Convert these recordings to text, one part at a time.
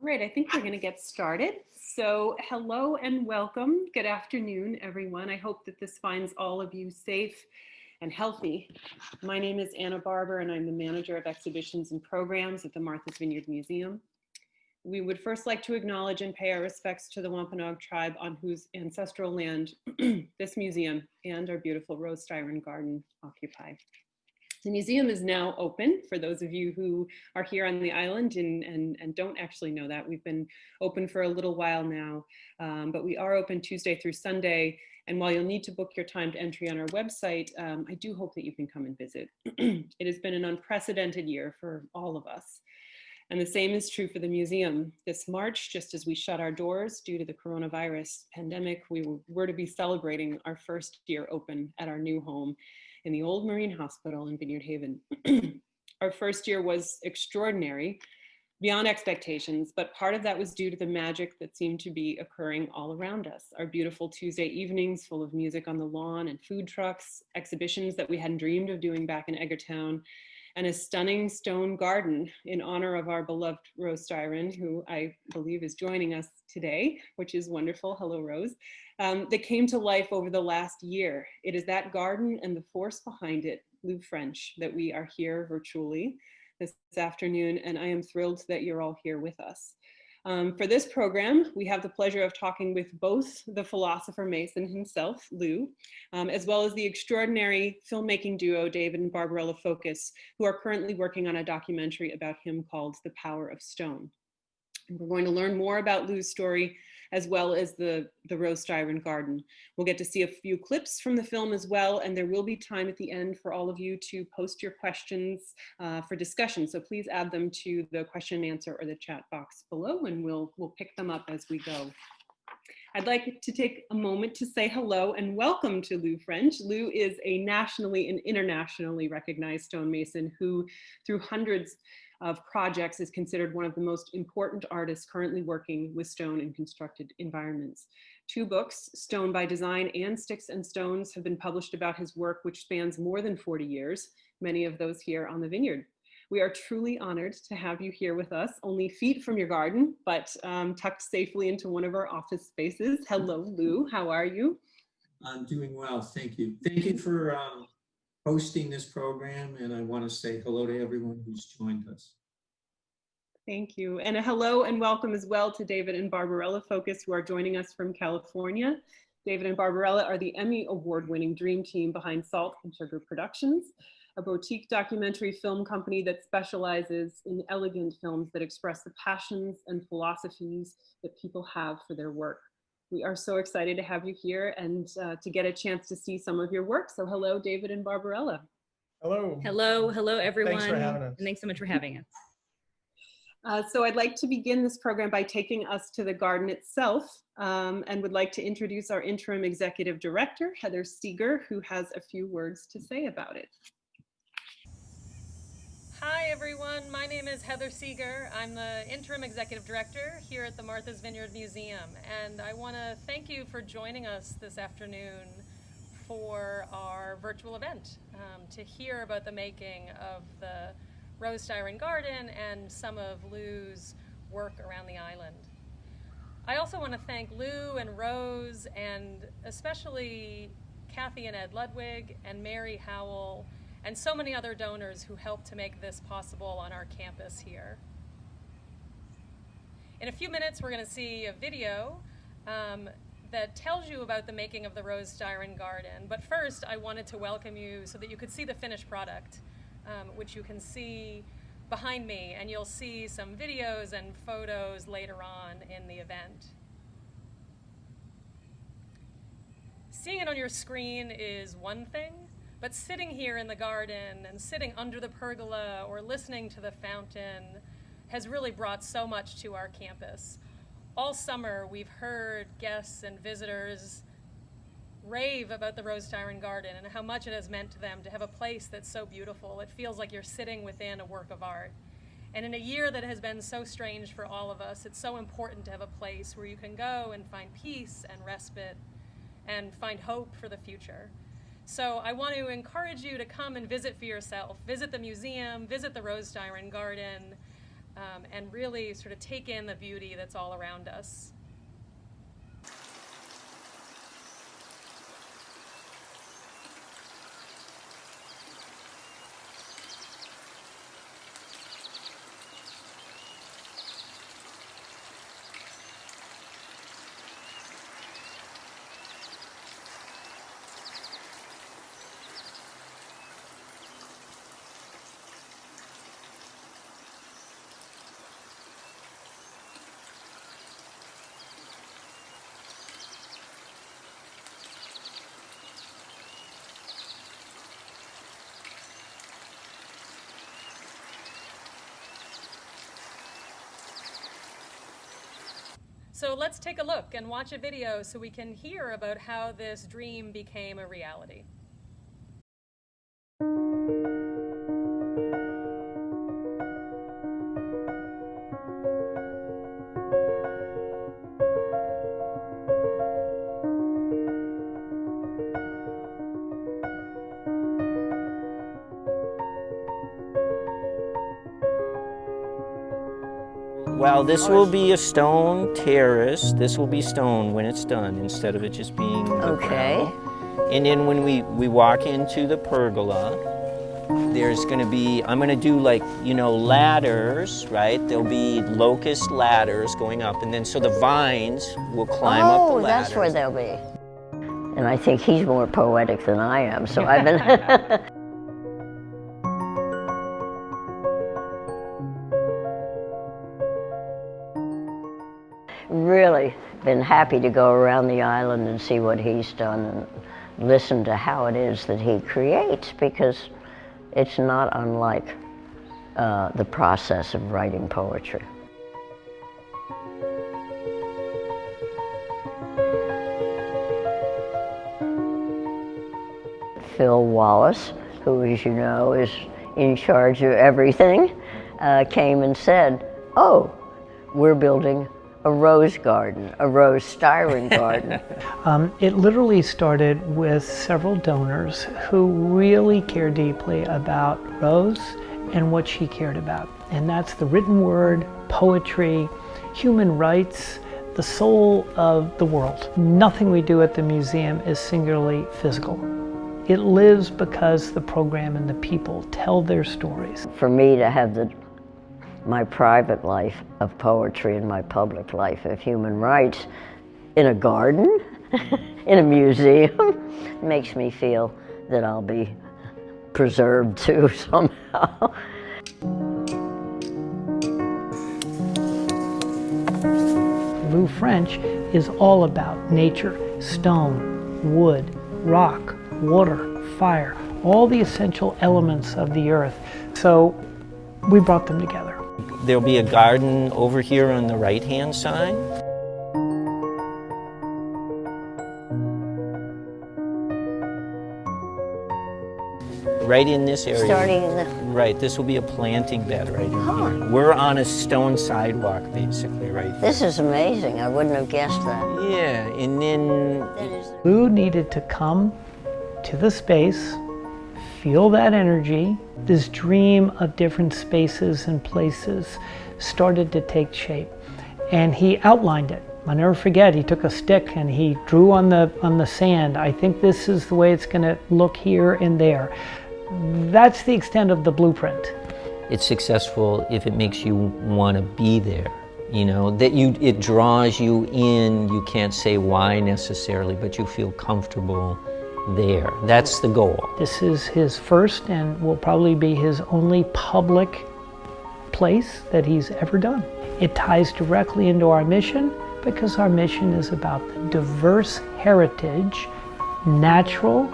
Right, I think we're going to get started. So, hello and welcome. Good afternoon, everyone. I hope that this finds all of you safe and healthy. My name is Anna Barber, and I'm the manager of exhibitions and programs at the Martha's Vineyard Museum. We would first like to acknowledge and pay our respects to the Wampanoag tribe on whose ancestral land this museum and our beautiful Rose Styron garden occupy. The museum is now open for those of you who are here on the island and don't actually know that. We've been open for a little while now, but we are open Tuesday through Sunday. And while you'll need to book your timed entry on our website, I do hope that you can come and visit. It has been an unprecedented year for all of us. And the same is true for the museum. This March, just as we shut our doors due to the coronavirus pandemic, we were to be celebrating our first year open at our new home in the old Marine Hospital in Vineyard Haven. Our first year was extraordinary, beyond expectations, but part of that was due to the magic that seemed to be occurring all around us. Our beautiful Tuesday evenings full of music on the lawn and food trucks, exhibitions that we hadn't dreamed of doing back in Edgartown, and a stunning stone garden in honor of our beloved Rose Styron, who I believe is joining us today, which is wonderful. Hello, Rose. That came to life over the last year. It is that garden and the force behind it, Lew French, that we are here virtually this afternoon, and I am thrilled that you're all here with us. For this program, we have the pleasure of talking with both the philosopher Mason himself, Lew, as well as the extraordinary filmmaking duo, David and Barbarella Fokos, who are currently working on a documentary about him called The Power of Stone. And we're going to learn more about Lew's story, as well as the Rose Styron garden. We'll get to see a few clips from the film as well, and there will be time at the end for all of you to post your questions for discussion. So please add them to the question and answer or the chat box below, and we'll pick them up as we go. I'd like to take a moment to say hello and welcome to Lew French. Lew is a nationally and internationally recognized stonemason who, through hundreds of projects, is considered one of the most important artists currently working with stone in constructed environments. 2 books, Stone by Design and Sticks and Stones, have been published about his work, which spans more than 40 years, many of those here on the Vineyard. We are truly honored to have you here with us, only feet from your garden, but tucked safely into one of our office spaces. Hello, Lew, how are you? I'm doing well, thank you. Thank you for hosting this program, and I want to say hello to everyone who's joined us. Thank you. And a hello and welcome as well to David and Barbarella Fokos, who are joining us from California. David and Barbarella are the Emmy award-winning dream team behind Salt and Sugar Productions, a boutique documentary film company that specializes in elegant films that express the passions and philosophies that people have for their work. We are so excited to have you here and to get a chance to see some of your work. So hello, David and Barbarella. Hello. Hello, everyone. Thanks for having us. And thanks so much for having us. So I'd like to begin this program by taking us to the garden itself and would like to introduce our interim executive director, Heather Seeger, who has a few words to say about it. Hi everyone, my name is Heather Seeger. I'm the interim executive director here at the Martha's Vineyard Museum, and I want to thank you for joining us this afternoon for our virtual event to hear about the making of the Rose Styron garden and some of Lew's work around the island. I also want to thank Lew and Rose and especially Kathy and Ed Ludwig and Mary Howell and so many other donors who helped to make this possible on our campus here. In a few minutes, we're going to see a video that tells you about the making of the Rose Styron garden. But first, I wanted to welcome you so that you could see the finished product, which you can see behind me, and you'll see some videos and photos later on in the event. Seeing it on your screen is one thing, but sitting here in the garden and sitting under the pergola or listening to the fountain has really brought so much to our campus. All summer, we've heard guests and visitors rave about the Rose Styron garden and how much it has meant to them to have a place that's so beautiful. It feels like you're sitting within a work of art. And in a year that has been so strange for all of us, it's so important to have a place where you can go and find peace and respite and find hope for the future. So I want to encourage you to come and visit for yourself. Visit the museum, visit the Rose Styron garden, and really sort of take in the beauty that's all around us. So let's take a look and watch a video so we can hear about how this dream became a reality. Well, this will be a stone terrace. This will be stone when it's done, instead of it just being Okay. gravel. And then when we walk into the pergola, there's going to be, I'm going to do like, ladders, right? There'll be locust ladders going up, and then so the vines will climb up the Oh, ladders. that's where they'll be. And I think he's more poetic than I am, so I've been... really been happy to go around the island and see what he's done and listen to how it is that he creates, because it's not unlike the process of writing poetry. Phil Wallace, who, as you know, is in charge of everything, came and said, "Oh, we're building a rose garden, a Rose Styron garden." It literally started with several donors who really care deeply about Rose and what she cared about. And that's the written word, poetry, human rights, the soul of the world. Nothing we do at the museum is singularly physical. It lives because the program and the people tell their stories. For me to have my private life of poetry and my public life of human rights in a garden, in a museum, makes me feel that I'll be preserved too somehow. Lew French is all about nature, stone, wood, rock, water, fire, all the essential elements of the earth. So we brought them together. There'll be a garden over here on the right-hand side. Right in this area. Starting in the... Right, this will be a planting bed right in here. We're on a stone sidewalk, basically, right here. This is amazing. I wouldn't have guessed that. Yeah, and then Lew needed to come to the space, feel that energy. This dream of different spaces and places started to take shape, and he outlined it. I'll never forget, he took a stick and he drew on the sand. I think this is the way it's going to look here and there. That's the extent of the blueprint. it's successful if it makes you want to be there. It draws you in. You can't say why necessarily, but you feel comfortable there. That's the goal. This is his first and will probably be his only public place that he's ever done. It ties directly into our mission because our mission is about the diverse heritage, natural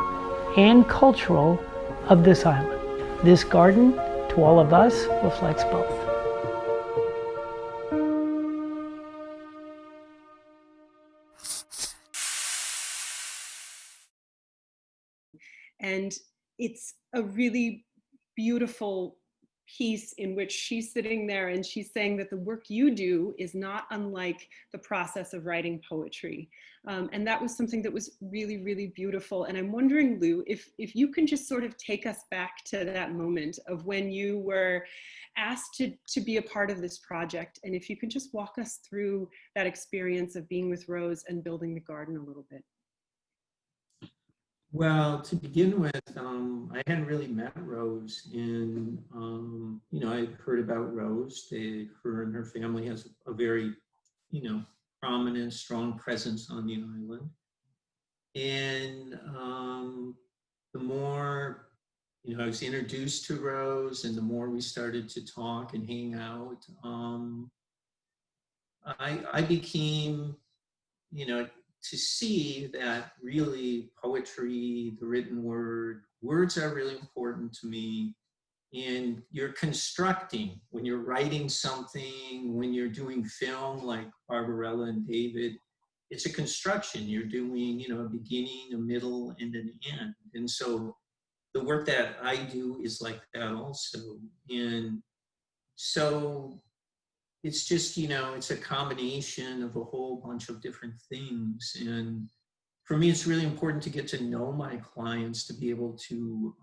and cultural, of this island. This garden, to all of us, reflects both. And it's a really beautiful piece in which she's sitting there and she's saying that the work you do is not unlike the process of writing poetry. And that was something that was really, really beautiful. And I'm wondering, Lew, if you can just sort of take us back to that moment of when you were asked to be a part of this project. And if you can just walk us through that experience of being with Rose and building the garden a little bit. Well, to begin with, I hadn't really met Rose, and I heard about Rose. Her and her family has a very, prominent, strong presence on the island. And the more, I was introduced to Rose, and the more we started to talk and hang out, I became, to see that really poetry, the written word, words are really important to me. And you're constructing, when you're writing something, when you're doing film like Barbarella and David, it's a construction. You're doing, a beginning, a middle, and an end. And so the work that I do is like that also. And so it's just, it's a combination of a whole bunch of different things. And for me, it's really important to get to know my clients, to be able to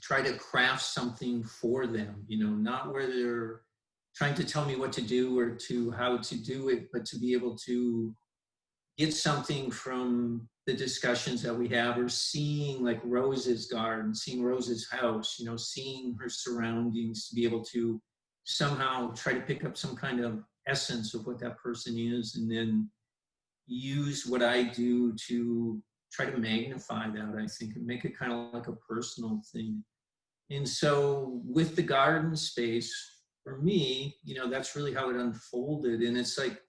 try to craft something for them, not where they're trying to tell me what to do or to how to do it, but to be able to get something from the discussions that we have, or seeing like Rose's garden, seeing Rose's house, seeing her surroundings, to be able to somehow try to pick up some kind of essence of what that person is, and then use what I do to try to magnify that, I think, and make it kind of like a personal thing. And so with the garden space, for me, that's really how it unfolded. And it's like,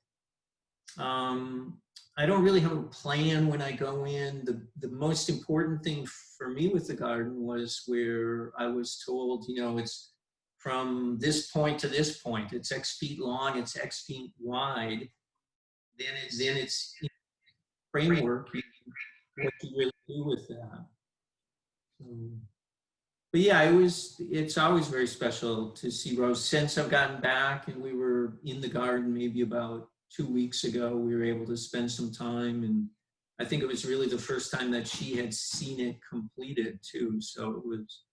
I don't really have a plan when I go in. The most important thing for me with the garden was where I was told, it's from this point to this point. It's X feet long, it's X feet wide. Then it's framework, what you really do with that. But yeah, it's always very special to see Rose. Since I've gotten back and we were in the garden maybe about 2 weeks ago, we were able to spend some time, and I think it was really the first time that she had seen it completed too. So it was,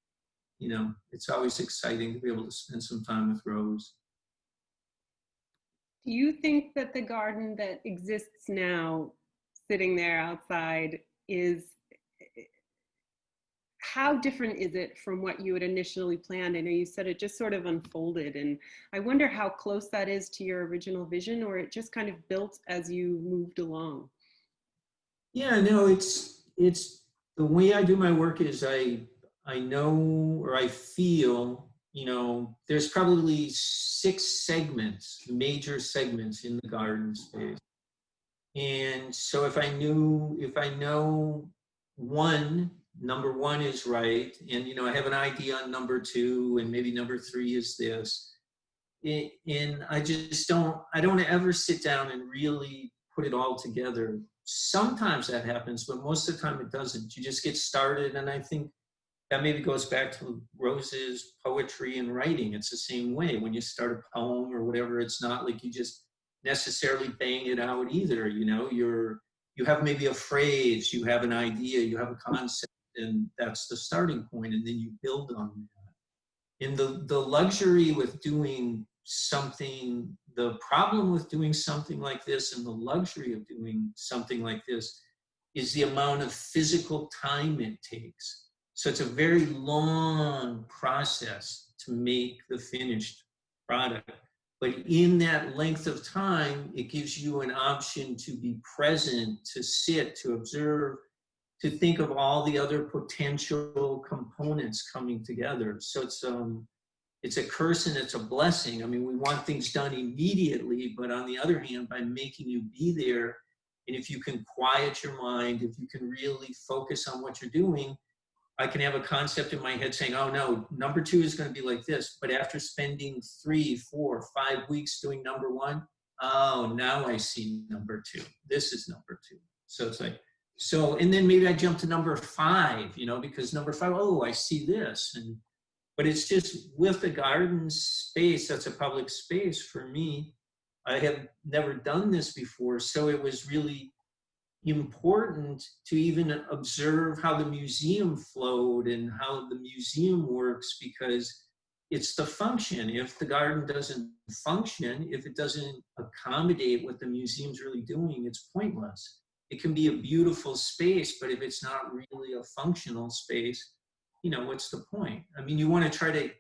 it's always exciting to be able to spend some time with Rose. Do you think that the garden that exists now, sitting there outside, how different is it from what you had initially planned? I know you said it just sort of unfolded, and I wonder how close that is to your original vision, or it just kind of built as you moved along. Yeah, no, it's the way I do my work is I know, or I feel, there's probably 6 segments, major segments in the garden space. And so if I know number 1 is right, and I have an idea on number 2, and maybe number 3 is this, and I don't ever sit down and really put it all together. Sometimes that happens, but most of the time it doesn't. You just get started, and I think that maybe goes back to Rose's poetry and writing. It's the same way. When you start a poem or whatever, it's not like you just necessarily bang it out either. You have maybe a phrase, you have an idea, you have a concept, and that's the starting point, and then you build on that. And the luxury with doing something, the problem with doing something like this, and the luxury of doing something like this, is the amount of physical time it takes. So it's a very long process to make the finished product. But in that length of time, it gives you an option to be present, to sit, to observe, to think of all the other potential components coming together. So it's a curse and it's a blessing. I mean, we want things done immediately, but on the other hand, by making you be there, and if you can quiet your mind, if you can really focus on what you're doing, I can have a concept in my head saying, oh no, number 2 is going to be like this. But after spending 3, 4, 5 weeks doing number 1, oh, now I see number 2. This is number 2. So it's like, and then maybe I jump to number 5, because number 5, oh, I see this. But it's just with the garden space, that's a public space for me. I have never done this before, so it was really important to even observe how the museum flowed and how the museum works, because it's the function. If the garden doesn't function, if it doesn't accommodate what the museum's really doing, it's pointless. It can be a beautiful space, but if it's not really a functional space, you know, what's the point? I mean, you want to try to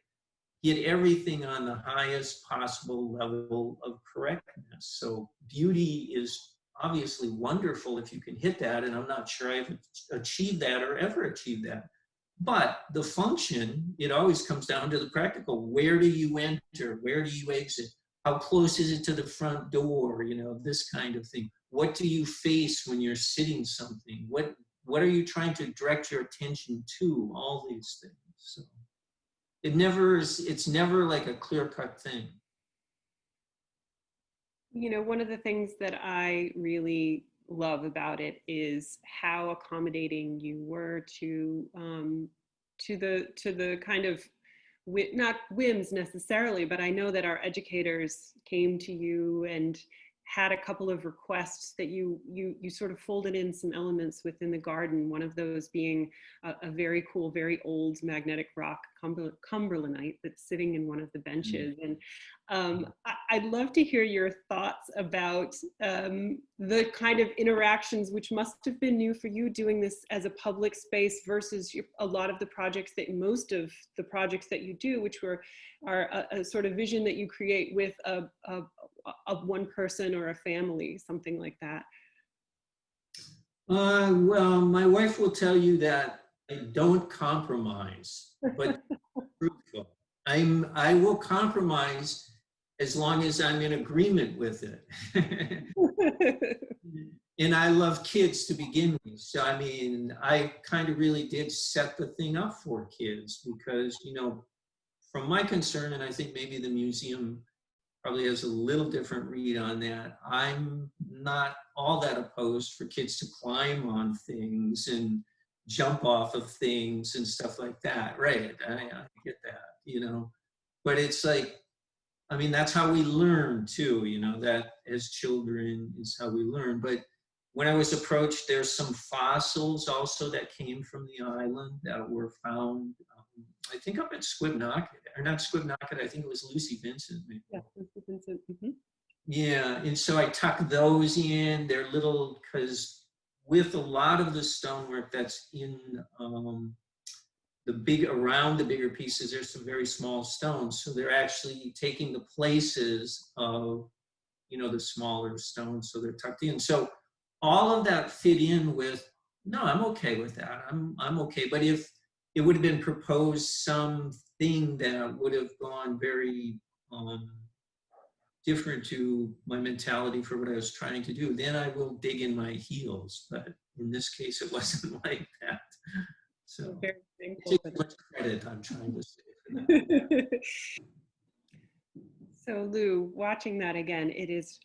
get everything on the highest possible level of correctness. So beauty is obviously wonderful if you can hit that, and I'm not sure I've achieved that or ever achieved that. But the function, it always comes down to the practical. Where do you enter? Where do you exit? How close is it to the front door? You know, this kind of thing. What do you face when you're sitting something? What are you trying to direct your attention to? All these things. So it's never like a clear-cut thing. You know, one of the things that I really love about it is how accommodating you were to the kind of not whims necessarily, but I know that our educators came to you and had a couple of requests that you sort of folded in some elements within the garden. One of those being a very cool, very old magnetic rock, cumberlandite, that's sitting in one of the benches. And I'd love to hear your thoughts about the kind of interactions, which must have been new for you doing this as a public space versus a lot of the projects that most of the projects that you do, which are a sort of vision that you create with of one person or a family, something like that. Well, my wife will tell you that I don't compromise, but truthful. I will compromise as long as I'm in agreement with it. And I love kids to begin with. So, I mean, I kind of really did set the thing up for kids because, you know, from my concern, and I think maybe the museum probably has a little different read on that, I'm not all that opposed for kids to climb on things and jump off of things and stuff like that. Right, I get that, you know. But it's like, I mean, that's how we learn too, you know, that as children is how we learn. But when I was approached, there's some fossils also that came from the island that were found, I think up at Squibnocket, or not Squibnocket, I think it was Lucy Vincent. Maybe. Yeah, Lucy Vincent. Mm-hmm. Yeah, and so I tuck those in. They're little, because with a lot of the stonework that's in around the bigger pieces, there's some very small stones. So they're actually taking the places of, you know, the smaller stones. So they're tucked in. So all of that fit in with, no, I'm okay with that. I'm okay. But if it would have been proposed something that would have gone very different to my mentality for what I was trying to do, then I will dig in my heels. But in this case, it wasn't like that. So Very thankful take for too much credit, I'm trying to say for that. So Lew, watching that again, it is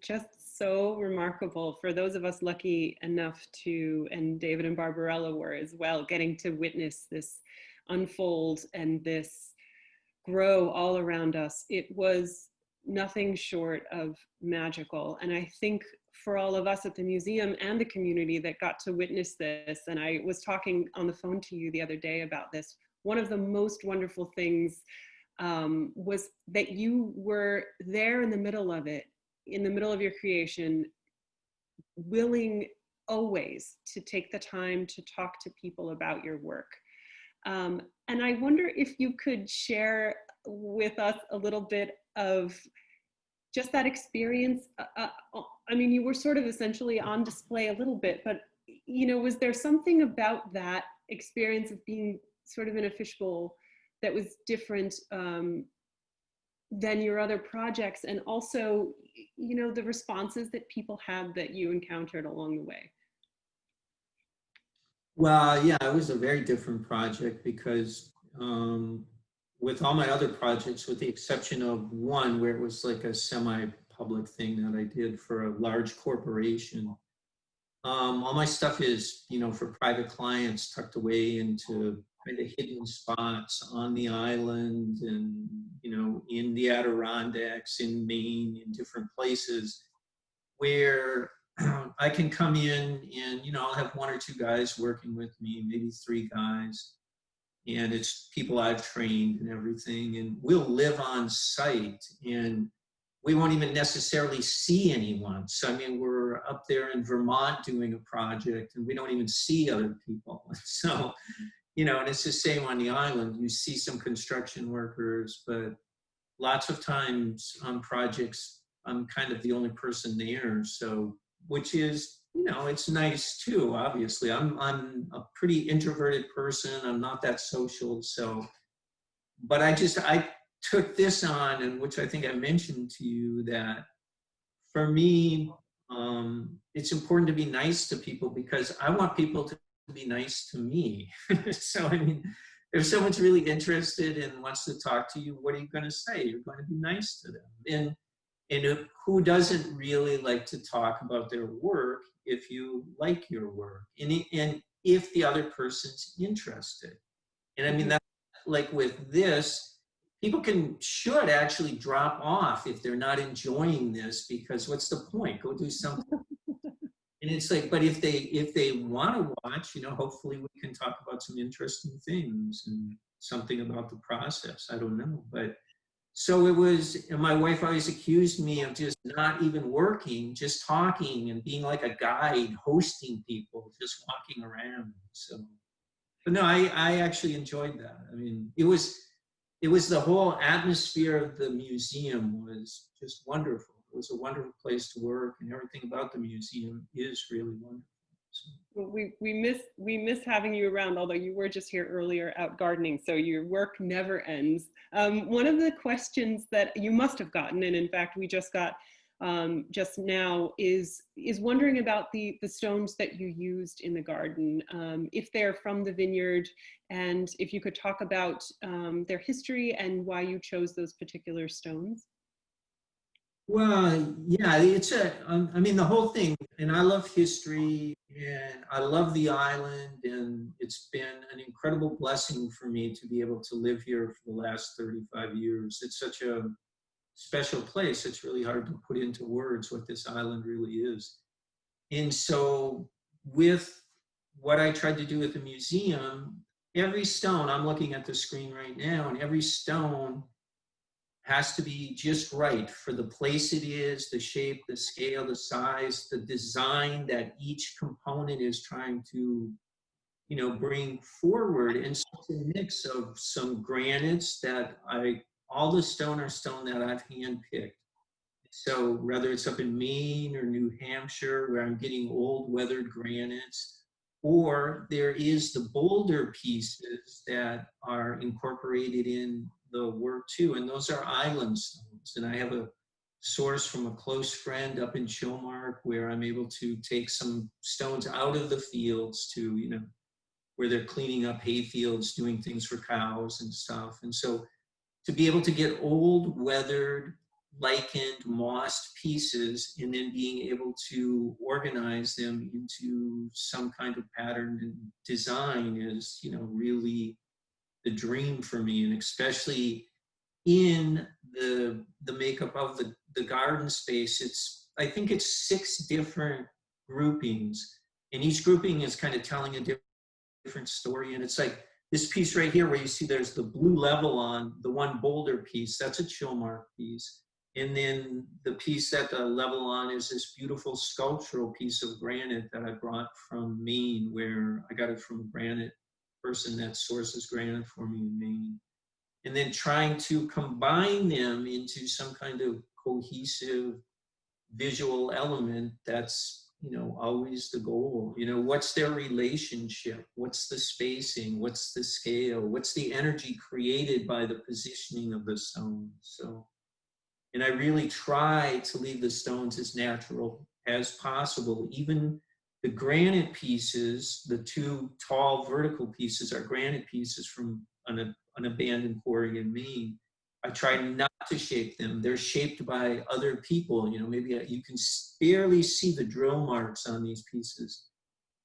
just so remarkable for those of us lucky enough to, and David and Barbarella were as well, getting to witness this unfold and this grow all around us. It was nothing short of magical. And I think for all of us at the museum and the community that got to witness this, and I was talking on the phone to you the other day about this, one of the most wonderful things was that you were there in the middle of it, in the middle of your creation, willing always to take the time to talk to people about your work. And I wonder if you could share with us a little bit of just that experience. I mean, you were sort of essentially on display a little bit, but, you know, was there something about that experience of being sort of in a fishbowl that was different than your other projects, and also, you know, the responses that people had that you encountered along the way? Well, yeah, it was a very different project because with all my other projects, with the exception of one where it was like a semi-public thing that I did for a large corporation, all my stuff is, you know, for private clients tucked away into kind of hidden spots on the island and, you know, in the Adirondacks, in Maine, in different places where I can come in and, you know, I'll have 1 or 2 guys working with me, maybe 3 guys. And it's people I've trained and everything. And we'll live on site and we won't even necessarily see anyone. So, I mean, we're up there in Vermont doing a project and we don't even see other people. So, you know, and it's the same on the island. You see some construction workers, but lots of times on projects, I'm kind of the only person there. So, which is, you know, it's nice too, obviously. I'm a pretty introverted person. I'm not that social. So, but I took this on, and which I think I mentioned to you, that for me, it's important to be nice to people because I want people to be nice to me. So, I mean, if someone's really interested and wants to talk to you, what are you going to say? You're going to be nice to them. And who doesn't really like to talk about their work if you like your work and if the other person's interested? And I mean, that's like with this, people should actually drop off if they're not enjoying this, because what's the point? Go do something. And it's like, but if they want to watch, you know, hopefully we can talk about some interesting things and something about the process. I don't know. But so it was, and my wife always accused me of just not even working, just talking and being like a guide, hosting people, just walking around. So, but no, I actually enjoyed that. I mean, it was the whole atmosphere of the museum was just wonderful. It was a wonderful place to work, and everything about the museum is really wonderful. So. Well, we miss having you around, although you were just here earlier out gardening, so your work never ends. One of the questions that you must have gotten, and in fact we just got just now, is wondering about the stones that you used in the garden, if they're from the vineyard, and if you could talk about their history and why you chose those particular stones. Well, yeah, I mean, the whole thing, and I love history and I love the island, and it's been an incredible blessing for me to be able to live here for the last 35 years. It's such a special place. It's really hard to put into words what this island really is. And so with what I tried to do with the museum, every stone, I'm looking at the screen right now, and every stone has to be just right for the place it is, the shape, the scale, the size, the design that each component is trying to, you know, bring forward. And so it's a mix of some granites that all the stone are stone that I've handpicked. So whether it's up in Maine or New Hampshire, where I'm getting old weathered granites, or there is the boulder pieces that are incorporated in the work too, and those are island stones. And I have a source from a close friend up in Chilmark where I'm able to take some stones out of the fields to, you know, where they're cleaning up hay fields, doing things for cows and stuff. And so to be able to get old, weathered, lichened, mossed pieces, and then being able to organize them into some kind of pattern and design is, you know, really the dream for me. And especially in the makeup of the garden space, I think it's 6 different groupings, and each grouping is kind of telling a different story. And it's like this piece right here where you see there's the blue level on the one boulder piece, that's a Chilmark piece. And then the piece that the level on is this beautiful sculptural piece of granite that I brought from Maine, where I got it from a granite person that sources granite for me in Maine. And then trying to combine them into some kind of cohesive visual element that's, you know, always the goal. You know, what's their relationship? What's the spacing? What's the scale? What's the energy created by the positioning of the stones? So, and I really try to leave the stones as natural as possible. Even the granite pieces, the 2 tall vertical pieces are granite pieces from an abandoned quarry in Maine. I try not to shape them. They're shaped by other people. You know, maybe you can barely see the drill marks on these pieces.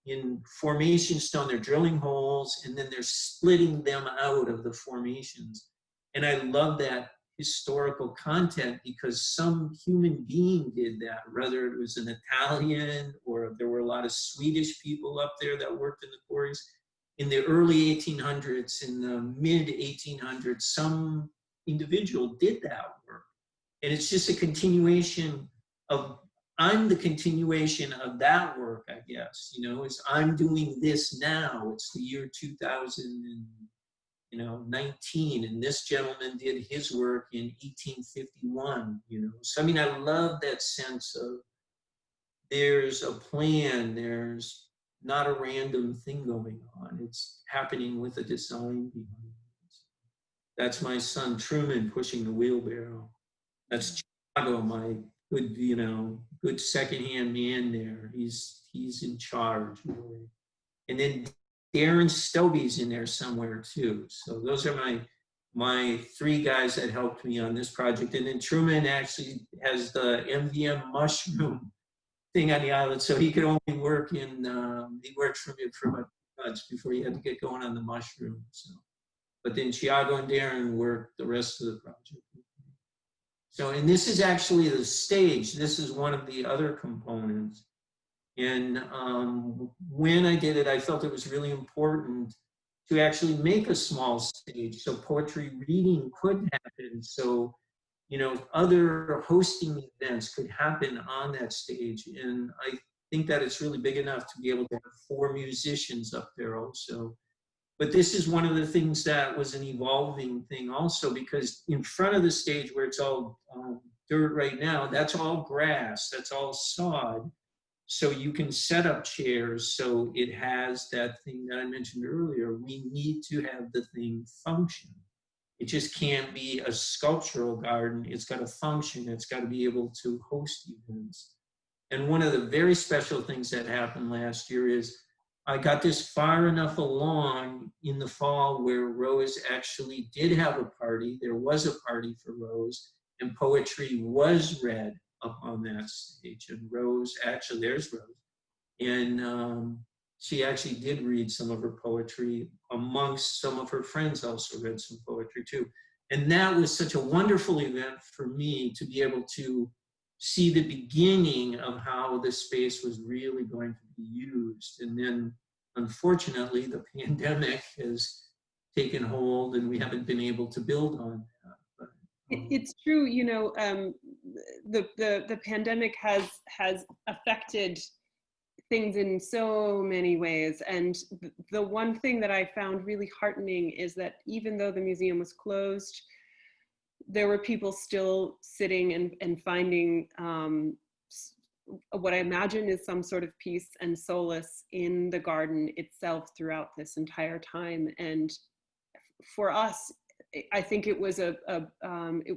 in formation stone, they're drilling holes and then they're splitting them out of the formations. And I love that historical content because some human being did that, whether it was an Italian or there were a lot of Swedish people up there that worked in the quarries. In the early 1800s, in the mid 1800s, some individual did that work. And it's just a continuation of, I'm the continuation of that work, I guess, you know, is I'm doing this now. It's the year 2019, and this gentleman did his work in 1851, you know. So, I mean, I love that sense of there's a plan, there's not a random thing going on. It's happening with a design behind it. That's my son Truman pushing the wheelbarrow. That's Chicago, my good, you know, good secondhand man there. He's in charge, really. And then Darren Stobie's in there somewhere too. So those are my three guys that helped me on this project. And then Truman actually has the MVM mushroom thing on the island, so he could only work in, he worked for me for about 2 months before he had to get going on the mushroom. So, but then Thiago and Darren worked the rest of the project. So, and this is actually the stage. This is one of the other components. And when I did it, I felt it was really important to actually make a small stage so poetry reading could happen. So, you know, other hosting events could happen on that stage. And I think that it's really big enough to be able to have 4 musicians up there also. But this is one of the things that was an evolving thing also, because in front of the stage where it's all dirt right now, that's all grass, that's all sod. So you can set up chairs so it has that thing that I mentioned earlier. We need to have the thing function. It just can't be a sculptural garden. It's got to function. It's got to be able to host events. And one of the very special things that happened last year is I got this far enough along in the fall where Rose actually did have a party. There was a party for Rose, and poetry was read up on that stage. And Rose, actually, there's Rose. And she actually did read some of her poetry. Amongst some of her friends also read some poetry too. And that was such a wonderful event for me to be able to see the beginning of how this space was really going to be used. And then, unfortunately, the pandemic has taken hold and we haven't been able to build on that. But, it's true, you know, the pandemic has affected things in so many ways. And the one thing that I found really heartening is that even though the museum was closed, there were people still sitting and finding what I imagine is some sort of peace and solace in the garden itself throughout this entire time. And for us, I think it was it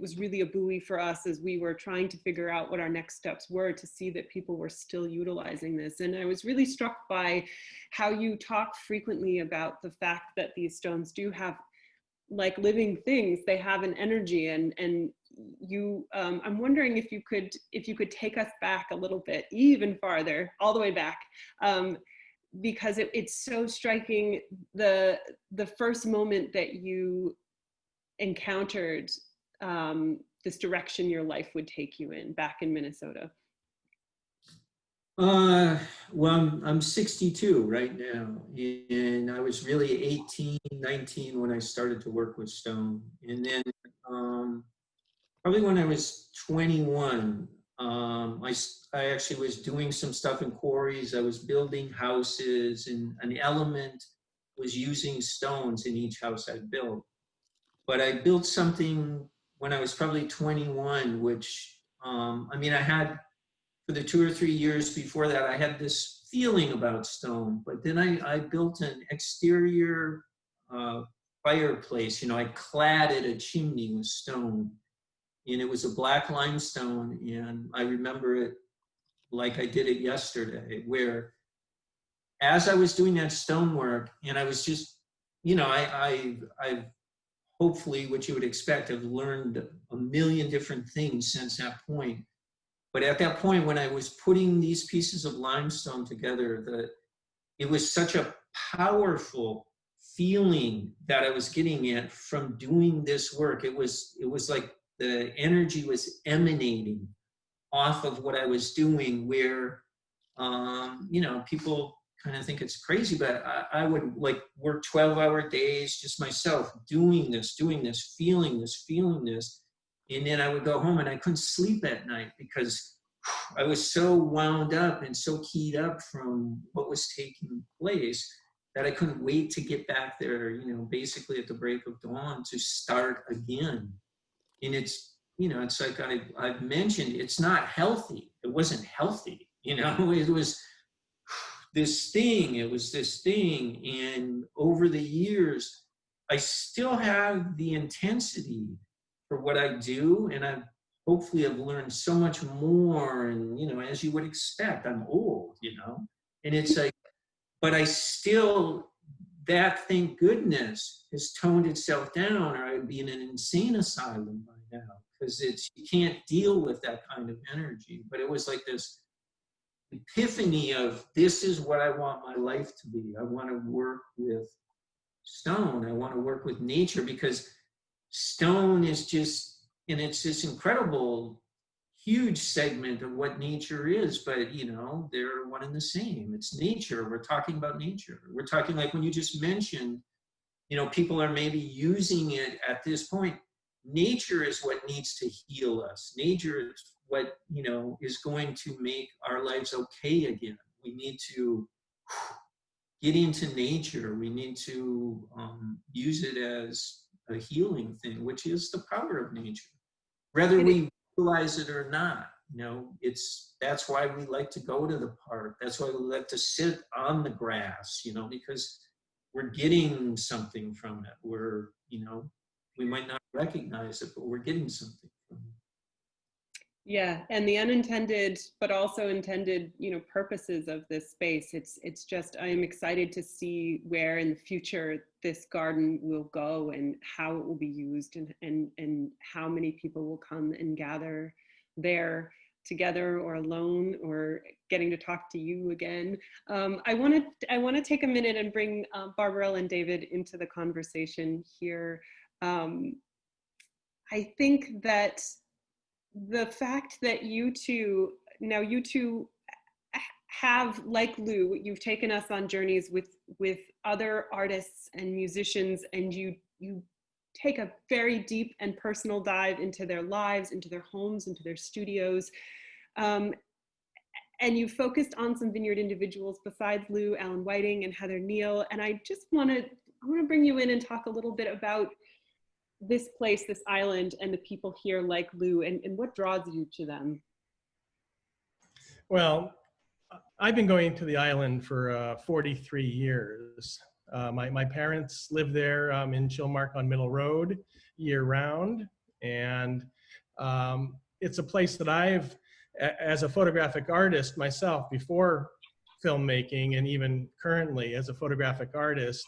was really a buoy for us as we were trying to figure out what our next steps were, to see that people were still utilizing this. And I was really struck by how you talk frequently about the fact that these stones do have, like living things, they have an energy. And you, I'm wondering if you could take us back a little bit, even farther, all the way back, because it's so striking, the first moment that you encountered this direction your life would take you in back in Minnesota. Well, I'm 62 right now, and I was really 18, 19 when I started to work with stone. And then probably when I was 21, I actually was doing some stuff in quarries. I was building houses, and an element was using stones in each house I built. But I built something when I was probably 21, which, I mean, I had, for the 2 or 3 years before that, I had this feeling about stone. But then I built an exterior fireplace. You know, I cladded a chimney with stone. And it was a black limestone. And I remember it like I did it yesterday, where as I was doing that stonework, and I was just, you know, I've hopefully, what you would expect, I've learned a million different things since that point. But at that point, when I was putting these pieces of limestone together, it was such a powerful feeling that I was getting at from doing this work. It was like the energy was emanating off of what I was doing, where, you know, people kind of think it's crazy, but I would like work 12-hour days, just myself, doing this, feeling this. And then I would go home and I couldn't sleep at night because I was so wound up and so keyed up from what was taking place that I couldn't wait to get back there, you know, basically at the break of dawn to start again. And it's, you know, it's like I've mentioned, it's not healthy. It wasn't healthy, you know, it was this thing, and over the years, I still have the intensity for what I do, and I hopefully have learned so much more, and, you know, as you would expect, I'm old, you know, and it's like, but I still, that, thank goodness, has toned itself down, or I'd be in an insane asylum by now, because you can't deal with that kind of energy. But it was like this epiphany of, this is what I want my life to be. I want to work with stone. I want to work with nature, because stone is just, and it's this incredible, huge segment of what nature is, but, you know, they're one and the same. It's nature. We're talking about nature. We're talking, like when you just mentioned, you know, people are maybe using it at this point. Nature is what needs to heal us. Nature is what, you know, is going to make our lives okay again. We need to get into nature. We need to use it as a healing thing, which is the power of nature. Whether we realize it or not, you know, that's why we like to go to the park. That's why we like to sit on the grass, you know, because we're getting something from it. We're, you know, we might not recognize it, but we're getting something from it. Yeah, and the unintended, but also intended, you know, purposes of this space. It's just, I am excited to see where in the future this garden will go and how it will be used, and how many people will come and gather there together or alone or getting to talk to you again. I want to take a minute and bring Barbarella and David into the conversation here. I think that the fact that you two have, like Lew, you've taken us on journeys with other artists and musicians, and you take a very deep and personal dive into their lives, into their homes, into their studios. And you focused on some Vineyard individuals besides Lew, Alan Whiting and Heather Neal. And I just want to bring you in and talk a little bit about this place, this island, and the people here like Lew, and what draws you to them? Well, I've been going to the island for 43 years. My parents live there in Chilmark on Middle Road year round. And it's a place that I've, as a photographic artist myself, before filmmaking and even currently as a photographic artist,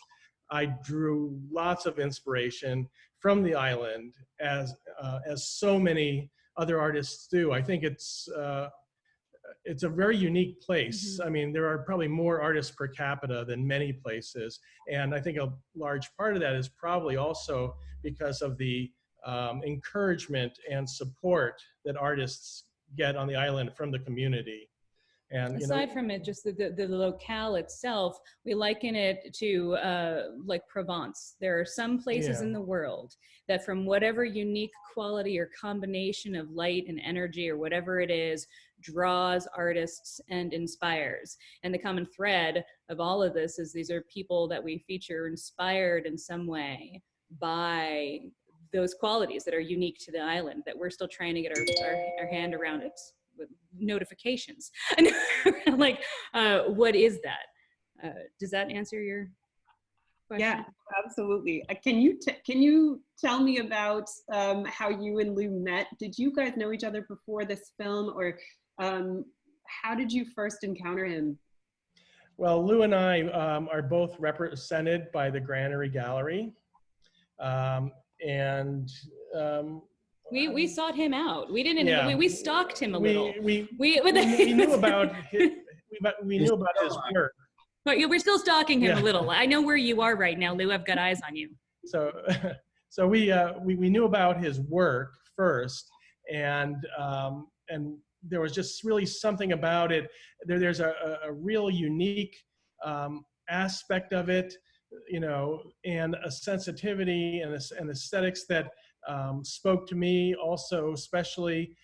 I drew lots of inspiration from the island, as so many other artists do. I think it's a very unique place. Mm-hmm. I mean, there are probably more artists per capita than many places. And I think a large part of that is probably also because of the encouragement and support that artists get on the island from the community. And, aside from it, just the locale itself, we liken it to like Provence. There are some places in the world that, from whatever unique quality or combination of light and energy or whatever it is, draws artists and inspires. And the common thread of all of this is these are people that we feature inspired in some way by those qualities that are unique to the island, that we're still trying to get our hand around it with notifications. Like, what is that? Does that answer your question? Yeah, absolutely. Can you tell me about how you and Lew met? Did you guys know each other before this film, or how did you first encounter him? Well, Lew and I are both represented by the Granary Gallery, and we sought him out. We didn't. We stalked him a little. We knew about his work. But we're still stalking him Yeah. a little. I know where you are right now, Lew. I've got eyes on you. So, so we knew about his work first, and there was just really something about it. There's a real unique aspect of it, you know, and a sensitivity and aesthetics that spoke to me also, especially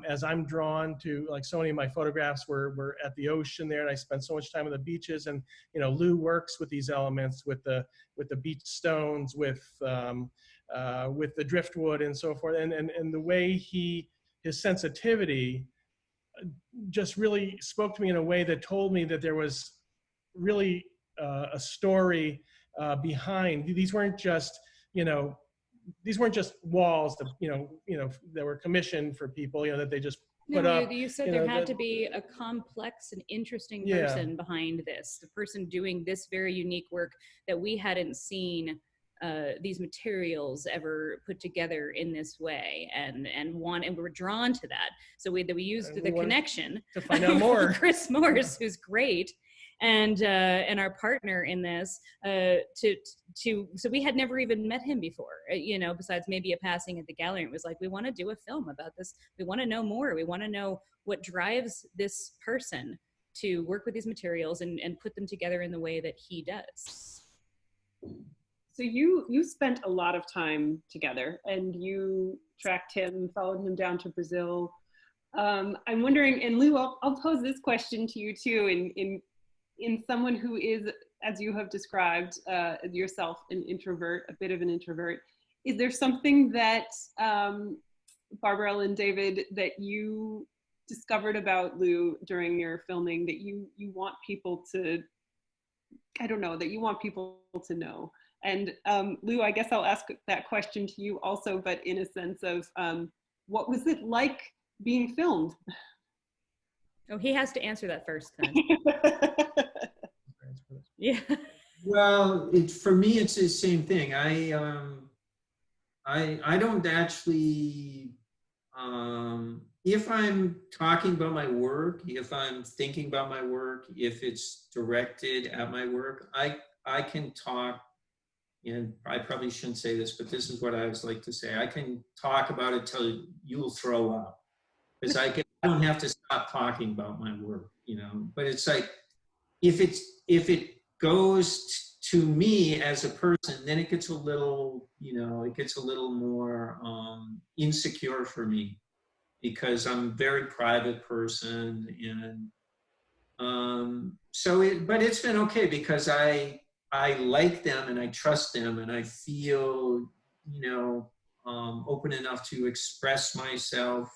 as I'm drawn to, like, so many of my photographs were at the ocean there, and I spent so much time on the beaches. And you know, Lew works with these elements, with the beach stones, with the driftwood and so forth, and the way his sensitivity just really spoke to me in a way that told me that there was really a story behind. These weren't just, you know, these weren't just walls that, you know, that were commissioned for people, you know, that they just put up. You said you there know, had to be a complex and interesting person behind this, the person doing this very unique work that we hadn't seen these materials ever put together in this way, and we're drawn to that. So we used the connection to find out more. Chris Morse, who's great, and our partner in this, so we had never even met him before, you know, besides maybe a passing at the gallery. It was like, we want to do a film about this. We want to know more. We want to know what drives this person to work with these materials and put them together in the way that he does. So you spent a lot of time together, and you tracked him, followed him down to Brazil. I'm wondering, and Lew, I'll pose this question to you too, in someone who is, as you have described yourself, an introvert, a bit of an introvert. Is there something that Barbarella and David, that you discovered about Lew during your filming that you want people to, I don't know, that you want people to know? And Lew, I guess I'll ask that question to you also, but in a sense of what was it like being filmed? Oh, he has to answer that first then. Yeah. Well, for me, it's the same thing. I don't actually, if I'm talking about my work, if I'm thinking about my work, if it's directed at my work, I can talk, and I probably shouldn't say this, but this is what I always like to say. I can talk about it till you'll throw up, because I don't have to stop talking about my work, you know. But it's like, if it goes to me as a person, then it gets a little, you know, it gets a little more insecure for me, because I'm a very private person, and but it's been okay, because I like them and I trust them, and I feel, you know, open enough to express myself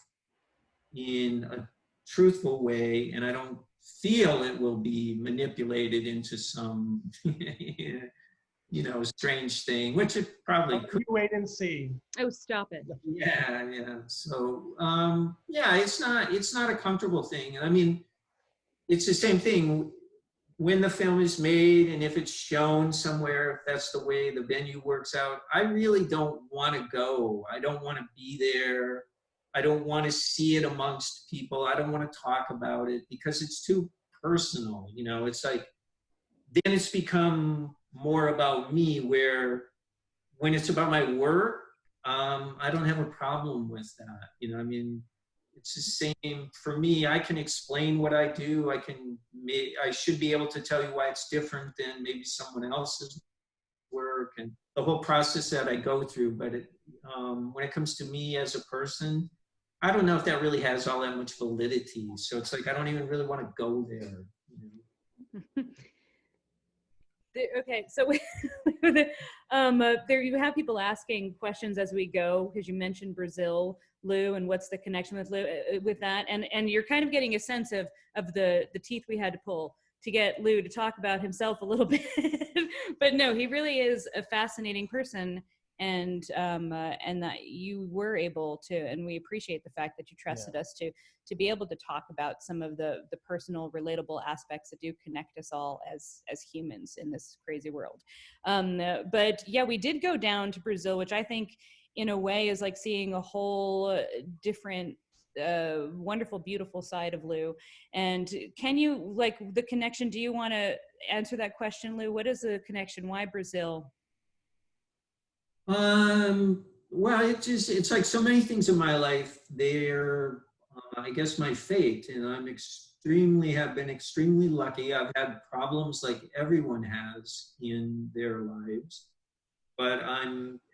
in a truthful way, and I don't feel it will be manipulated into some, you know, strange thing, which it probably could. You wait and see. Oh, stop it. Yeah. So, yeah, it's not a comfortable thing. And I mean, it's the same thing when the film is made, and if it's shown somewhere, if that's the way the venue works out, I really don't want to go. I don't want to be there. I don't want to see it amongst people. I don't want to talk about it, because it's too personal. You know, it's like, then it's become more about me, where when it's about my work, I don't have a problem with that. You know, I mean, it's the same for me. I can explain what I do. I should be able to tell you why it's different than maybe someone else's work, and the whole process that I go through. But when it comes to me as a person, I don't know if that really has all that much validity. So it's like, I don't even really want to go there. You know? Okay, so there you have people asking questions as we go, because you mentioned Brazil, Lew, and what's the connection with Lew, with that, and you're kind of getting a sense of the teeth we had to pull to get Lew to talk about himself a little bit. But no, he really is a fascinating person, and that you were able to, and we appreciate the fact that you trusted us to be able to talk about some of the personal, relatable aspects that do connect us all as humans in this crazy world. But yeah, we did go down to Brazil, which I think in a way is like seeing a whole different wonderful, beautiful side of Lew. And can you, like, the connection, do you want to answer that question, Lew? What is the connection? Why Brazil? Well, it's like so many things in my life. They're, I guess, my fate, and have been extremely lucky. I've had problems like everyone has in their lives, but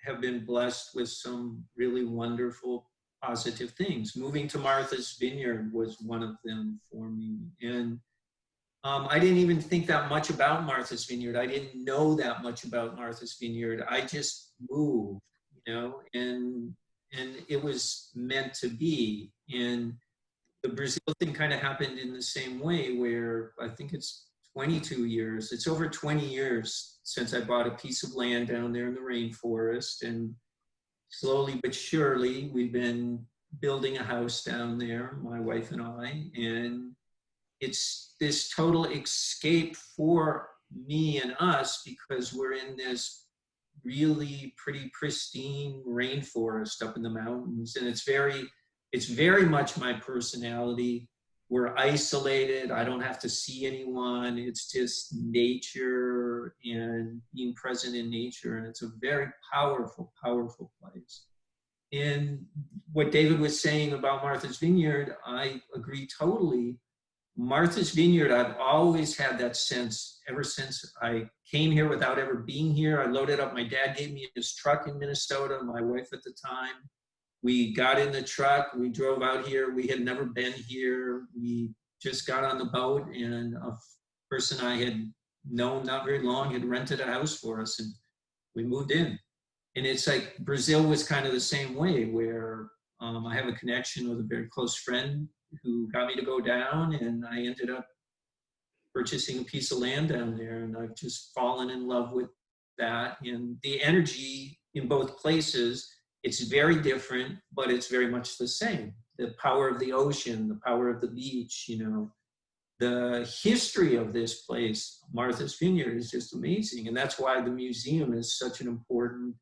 have been blessed with some really wonderful, positive things. Moving to Martha's Vineyard was one of them for me, and I didn't even think that much about Martha's Vineyard. I didn't know that much about Martha's Vineyard. I just moved, and it was meant to be. And the Brazil thing kind of happened in the same way, where I think it's 22 years. It's over 20 years since I bought a piece of land down there in the rainforest, and slowly but surely we've been building a house down there, my wife and I, and it's this total escape for me and us because we're in this really pretty pristine rainforest up in the mountains, and it's very much my personality. We're isolated. I don't have to see anyone. It's just nature and being present in nature, and it's a very powerful, powerful place. And what David was saying about Martha's Vineyard, I agree totally. Martha's Vineyard, I've always had that sense ever since I came here without ever being here. I loaded up, my dad gave me his truck in Minnesota, my wife at the time. We got in the truck, we drove out here. We had never been here. We just got on the boat, and a person I had known not very long had rented a house for us, and we moved in. And it's like Brazil was kind of the same way, where I have a connection with a very close friend who got me to go down, and I ended up purchasing a piece of land down there, and I've just fallen in love with that. And the energy in both places, it's very different, but it's very much the same. The power of the ocean, the power of the beach, the history of this place, Martha's Vineyard, is just amazing. And that's why the museum is such an important,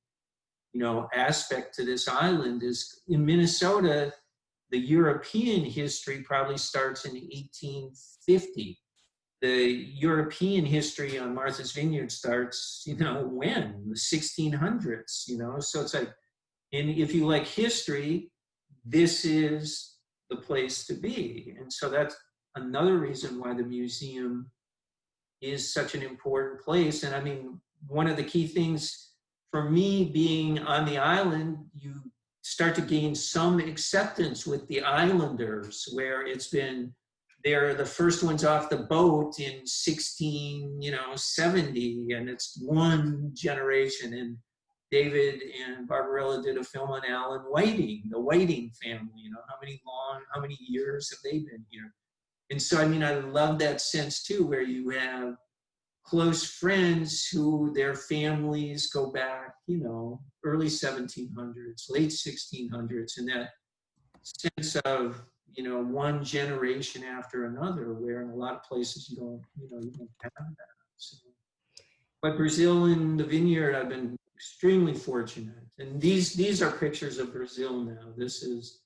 aspect to this island. Is in Minnesota, the European history probably starts in 1850. The European history on Martha's Vineyard starts, when? The 1600s, so it's like, and if you like history, this is the place to be. And so that's another reason why the museum is such an important place. And I mean, one of the key things for me being on the island, you start to gain some acceptance with the islanders, where they're the first ones off the boat in 1670, and it's one generation. And David and Barbarella did a film on Alan Whiting, the Whiting family, how many years have they been here? And so, I mean, I love that sense too, where you have close friends who their families go back, early 1700s, late 1600s, and that sense of, one generation after another, where in a lot of places you don't have that. So, but Brazil and the vineyard, I've been extremely fortunate. And these are pictures of Brazil now. This is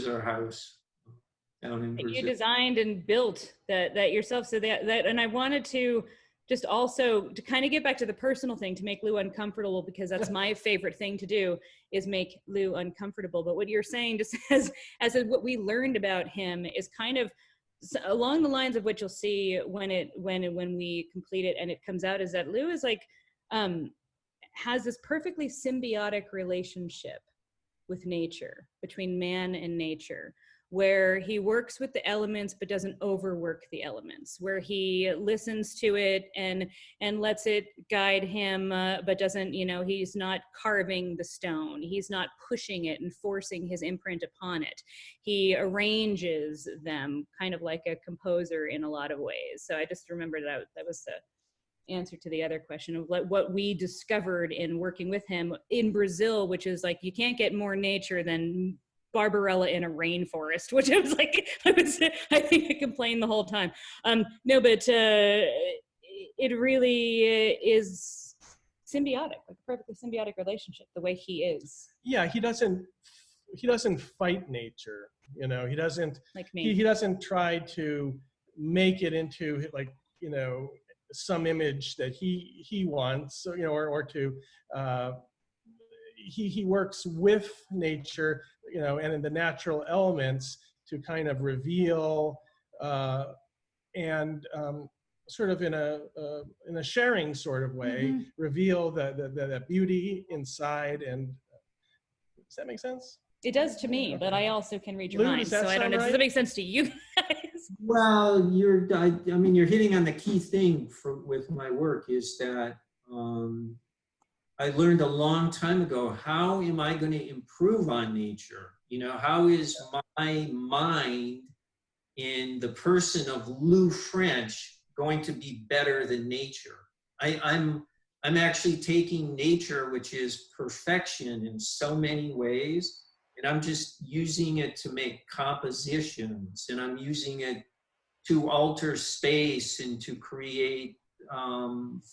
our house down in Brazil. You designed and built that yourself. So that and I wanted to just also to kind of get back to the personal thing, to make Lew uncomfortable, because that's my favorite thing to do, is make Lew uncomfortable. But what you're saying, just as what we learned about him, is kind of along the lines of what you'll see when we complete it and it comes out, is that Lew is like has this perfectly symbiotic relationship with nature, between man and nature, where he works with the elements but doesn't overwork the elements, where he listens to it and lets it guide him, but doesn't, he's not carving the stone, he's not pushing it and forcing his imprint upon it. He arranges them kind of like a composer in a lot of ways. So I just remembered that was the answer to the other question of what we discovered in working with him in Brazil, which is like, you can't get more nature than Barbarella in a rainforest, which I was like, I think I complained the whole time. No, but it really is symbiotic, like a perfectly symbiotic relationship, the way he is. Yeah, he doesn't he doesn't fight nature. You know, he doesn't Like me. he doesn't try to make it into, like, you know, some image that he wants, you know, or to he works with nature, you know, and in the natural elements to kind of reveal and sort of in a sharing sort of way, reveal the beauty inside. And does that make sense? It does to me, but I also can read your Lou, mind, does that so I don't sound know. Does right? that make sense to you guys? Well, I mean, you're hitting on the key thing with my work is that I learned a long time ago, how am I going to improve on nature? You know, how is my mind in the person of Lew French going to be better than nature? I'm actually taking nature, which is perfection in so many ways, and I'm just using it to make compositions, and I'm using it to alter space and to create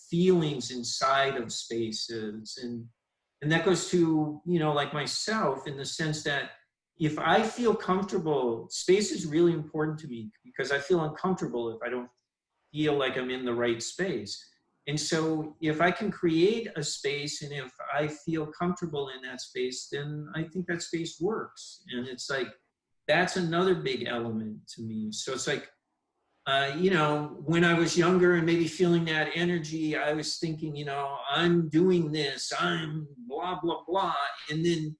feelings inside of spaces. And that goes to, you know, like myself, in the sense that if I feel comfortable, space is really important to me, because I feel uncomfortable if I don't feel like I'm in the right space. And so if I can create a space and if I feel comfortable in that space, then I think that space works. And it's like, that's another big element to me. So it's like, you know, when I was younger and maybe feeling that energy, I was thinking, you know, I'm doing this, I'm blah, blah, blah. And then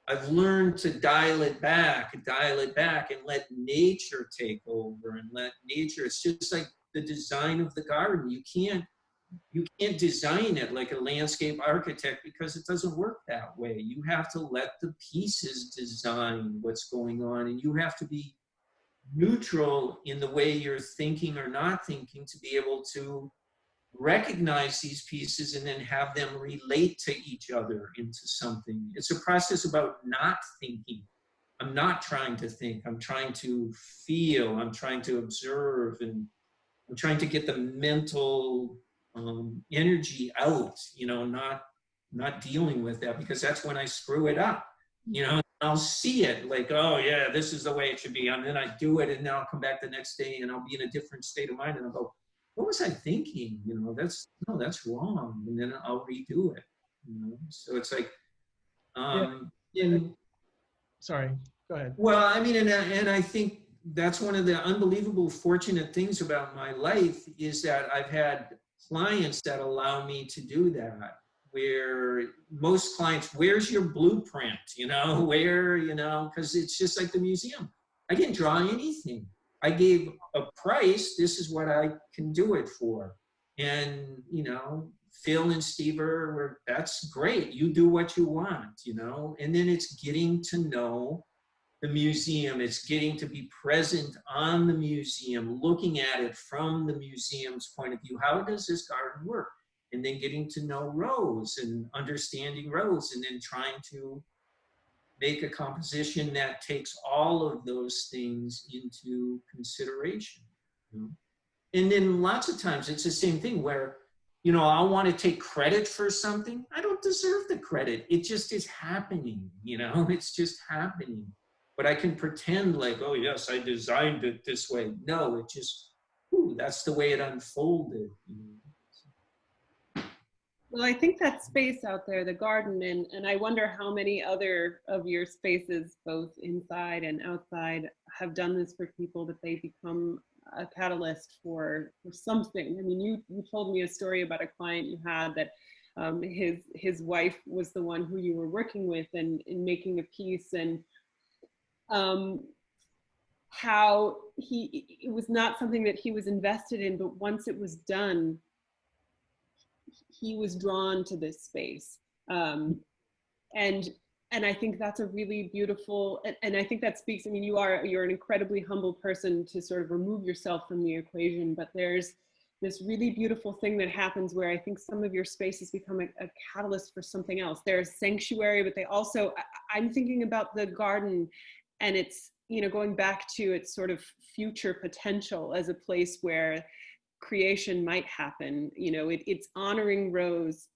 I've learned to dial it back and let nature take over and let nature, it's just like the design of the garden. You can't design it like a landscape architect, because it doesn't work that way. You have to let the pieces design what's going on, and you have to be neutral in the way you're thinking or not thinking to be able to recognize these pieces and then have them relate to each other into something. It's a process about not thinking. I'm not trying to think. I'm trying to feel. I'm trying to observe, and I'm trying to get the mental energy out, you know, not dealing with that, because that's when I screw it up. You know, I'll see it like, oh yeah, this is the way it should be. And then I do it, and then I'll come back the next day and I'll be in a different state of mind, and I'll go, what was I thinking? You know, that's wrong. And then I'll redo it, you know? So it's like, Sorry, go ahead. well, I mean, and I think that's one of the unbelievable fortunate things about my life, is that I've had clients that allow me to do that, where most clients, where's your blueprint, you know, where, you know, because it's just like the museum. I didn't draw anything. I gave a price, this is what I can do it for. And, you know, Phil and Steve that's great. You do what you want, you know, and then it's getting to know the museum. It's getting to be present on the museum, looking at it from the museum's point of view. How does this garden work? And then getting to know Rose and understanding Rose, and then trying to make a composition that takes all of those things into consideration. You know? And then lots of times it's the same thing where, you know, I want to take credit for something. I don't deserve the credit. It just is happening, you know, it's just happening. But I can pretend like, oh yes, I designed it this way. No, it just, that's the way it unfolded. You know? Well, I think that space out there, the garden, and I wonder how many other of your spaces, both inside and outside, have done this for people, that they become a catalyst for something. I mean, you told me a story about a client you had that his wife was the one who you were working with and in making a piece, and how it was not something that he was invested in, but once it was done, he was drawn to this space. And I think that's a really beautiful, and I think that speaks, I mean, you're an incredibly humble person to sort of remove yourself from the equation, but there's this really beautiful thing that happens where I think some of your spaces become a catalyst for something else. There's sanctuary, but they also, I'm thinking about the garden, and it's, you know, going back to its sort of future potential as a place where creation might happen. You know, it's honoring Rose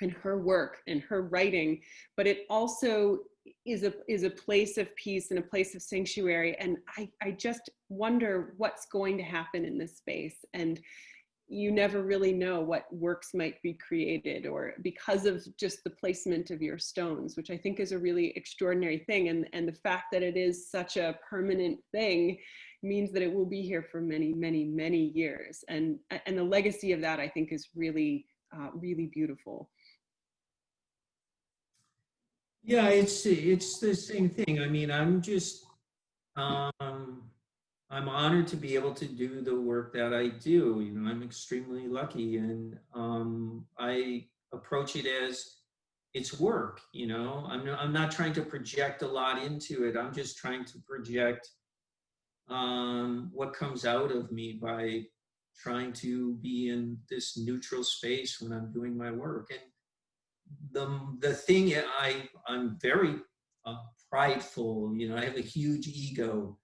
and her work and her writing, but it also is a place of peace and a place of sanctuary. And I just wonder what's going to happen in this space. And you never really know what works might be created, or because of just the placement of your stones, which I think is a really extraordinary thing. And the fact that it is such a permanent thing means that it will be here for many, many, many years. And the legacy of that, I think, is really, really beautiful. Yeah, it's the same thing. I mean, I'm just I'm honored to be able to do the work that I do. You know, I'm extremely lucky, and I approach it as it's work. You know, I'm not trying to project a lot into it. I'm just trying to project what comes out of me by trying to be in this neutral space when I'm doing my work. And the thing I'm very prideful. You know, I have a huge ego.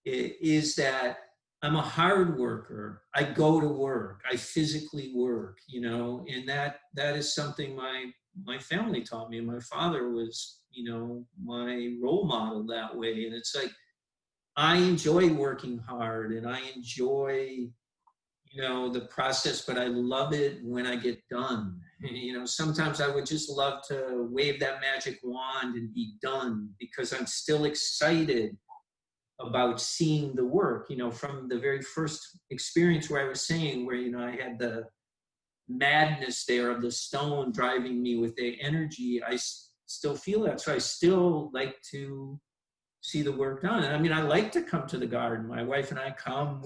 Is that I'm a hard worker. I go to work. I physically work, you know, and that is something my family taught me. And my father was, you know, my role model that way. And it's like, I enjoy working hard, and I enjoy, you know, the process, but I love it when I get done. You know, sometimes I would just love to wave that magic wand and be done, because I'm still excited about seeing the work, you know, from the very first experience where I was saying, where, you know, I had the madness there of the stone driving me with the energy. I still feel that. So I still like to see the work done. And I mean, I like to come to the garden. My wife and I come.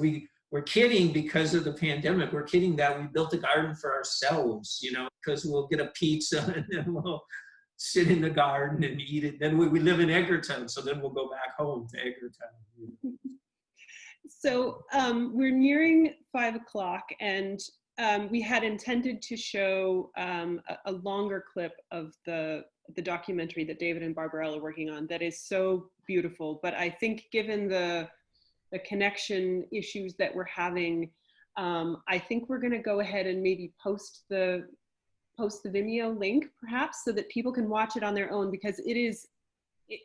We're kidding because of the pandemic. We're kidding that we built a garden for ourselves, you know, because we'll get a pizza and then we'll sit in the garden and eat it. Then we live in Edgartown, so then we'll go back home to Edgartown. So we're nearing 5 o'clock, and we had intended to show a longer clip of the documentary that David and Barbarella are working on that is so beautiful. But I think given the connection issues that we're having, I think we're going to go ahead and maybe post the Vimeo link, perhaps, so that people can watch it on their own, because it is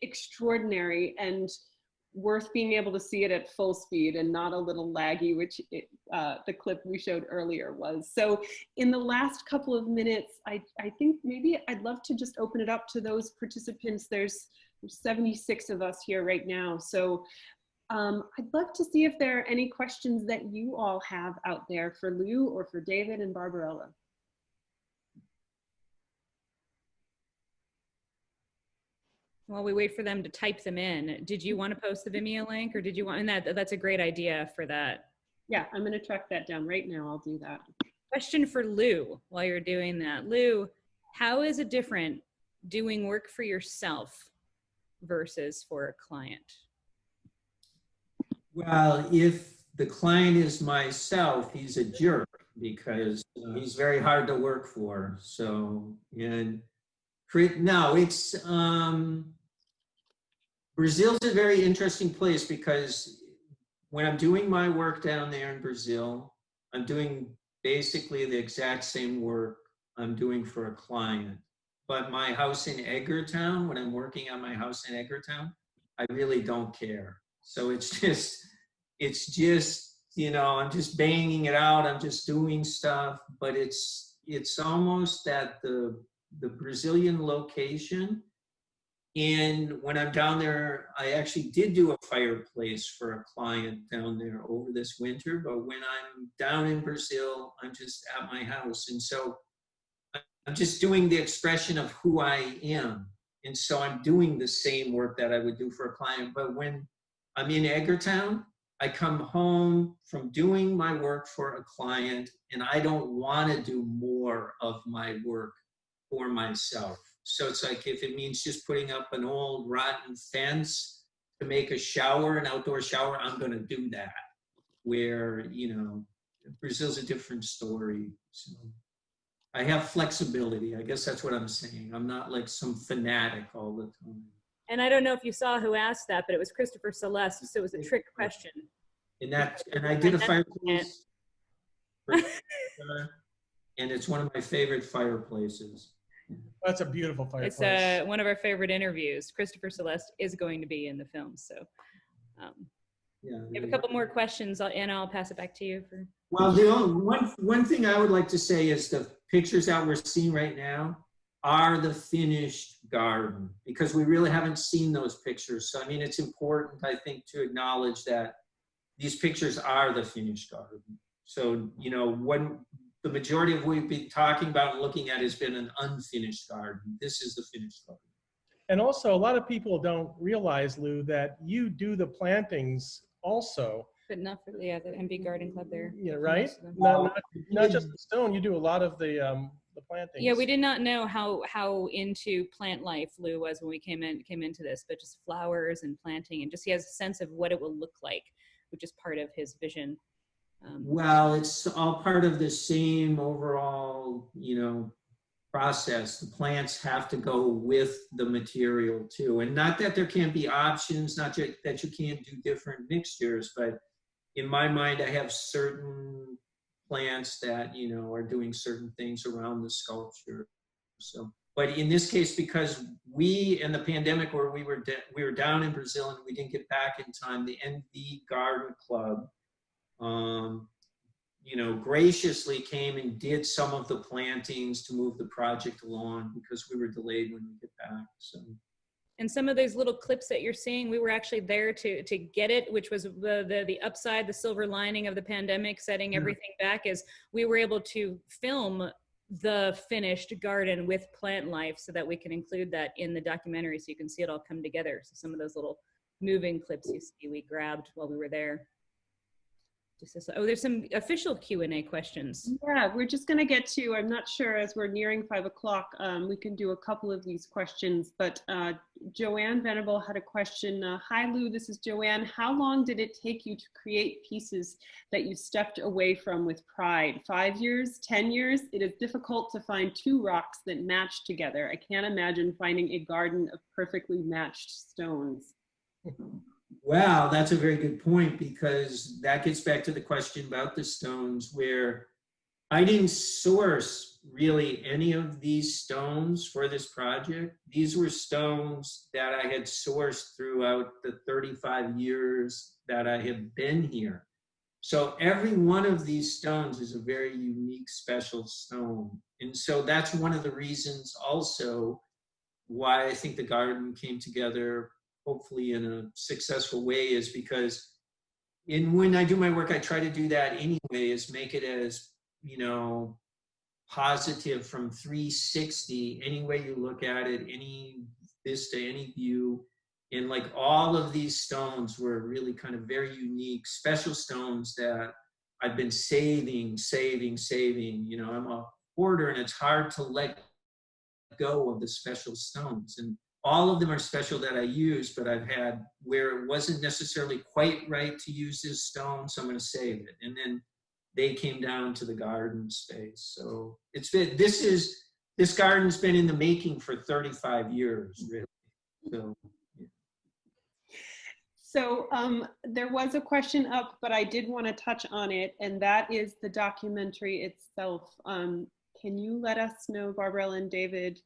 extraordinary and worth being able to see it at full speed and not a little laggy, which the clip we showed earlier was. So in the last couple of minutes, I think maybe I'd love to just open it up to those participants. There's 76 of us here right now. So I'd love to see if there are any questions that you all have out there for Lew or for David and Barbarella. While we wait for them to type them in, did you want to post the Vimeo link, or did you want, and that's a great idea for that. Yeah, I'm going to track that down right now. I'll do that. Question for Lew while you're doing that. Lew, how is it different doing work for yourself versus for a client? Well, if the client is myself, he's a jerk, because he's very hard to work for. So, and no, it's, Brazil's a very interesting place, because when I'm doing my work down there in Brazil, I'm doing basically the exact same work I'm doing for a client. But my house in Edgartown, when I'm working on my house in Edgartown, I really don't care. So it's just, you know, I'm just banging it out. I'm just doing stuff, but it's almost that the Brazilian location. And when I'm down there, I actually did do a fireplace for a client down there over this winter. But when I'm down in Brazil, I'm just at my house. And so I'm just doing the expression of who I am. And so I'm doing the same work that I would do for a client. But when I'm in Edgartown, I come home from doing my work for a client, and I don't want to do more of my work for myself. So it's like, if it means just putting up an old rotten fence to make a shower, an outdoor shower, I'm going to do that. Where, you know, Brazil's a different story. So I have flexibility. I guess that's what I'm saying. I'm not like some fanatic all the time. And I don't know if you saw who asked that, but it was Christopher Celeste, so it was a trick question. And I did a fireplace, and it's one of my favorite fireplaces. That's a beautiful fireplace. It's one of our favorite interviews. Christopher Celeste is going to be in the film. So Yeah. we have a couple more questions, and I'll pass it back to you. Well, the only one thing I would like to say is the pictures that we're seeing right now are the finished garden, because we really haven't seen those pictures. So, I mean, it's important, I think, to acknowledge that these pictures are the finished garden. So, you know, when the majority of what we've been talking about and looking at has been an unfinished garden. This is the finished garden. And also, a lot of people don't realize, Lew, that you do the plantings also. But not for the MB Garden Club there. Yeah, right? Not just the stone, you do a lot of the plantings. Yeah, we did not know how into plant life Lew was when we came into this, but just flowers and planting, and just he has a sense of what it will look like, which is part of his vision. Well, it's all part of the same overall, you know, process. The plants have to go with the material too. And not that there can't be options, not that you can't do different mixtures, but in my mind, I have certain plants that, you know, are doing certain things around the sculpture. So, but in this case, because we, in the pandemic where we were down in Brazil and we didn't get back in time, the NV Garden Club, you know, graciously came and did some of the plantings to move the project along because we were delayed when we get back. So. And some of those little clips that you're seeing, we were actually there to get it, which was the upside, the silver lining of the pandemic, setting everything back, is we were able to film the finished garden with plant life so that we can include that in the documentary so you can see it all come together. So some of those little moving clips you see we grabbed while we were there. There's some official Q&A questions. Yeah, we're just going to get to, I'm not sure, as we're nearing 5 o'clock, we can do a couple of these questions, but Joanne Venable had a question. Hi Lew, this is Joanne. How long did it take you to create pieces that you stepped away from with pride? 5 years, 10 years? It is difficult to find two rocks that match together. I can't imagine finding a garden of perfectly matched stones. Wow, that's a very good point, because that gets back to the question about the stones, where I didn't source really any of these stones for this project. These were stones that I had sourced throughout the 35 years that I have been here. So every one of these stones is a very unique, special stone. And so that's one of the reasons also why I think the garden came together hopefully in a successful way, is because when I do my work, I try to do that anyway, is make it as, you know, positive from 360, any way you look at it, any vista, any view. And like all of these stones were really kind of very unique, special stones that I've been saving. You know, I'm a hoarder and it's hard to let go of the special stones. And all of them are special that I use, but I've had where it wasn't necessarily quite right to use this stone, so I'm going to save it. And then they came down to the garden space. So it's been, this garden's been in the making for 35 years, really. So, yeah. So there was a question up, but I did want to touch on it, and that is the documentary itself. Can you let us know, Barbarella and David,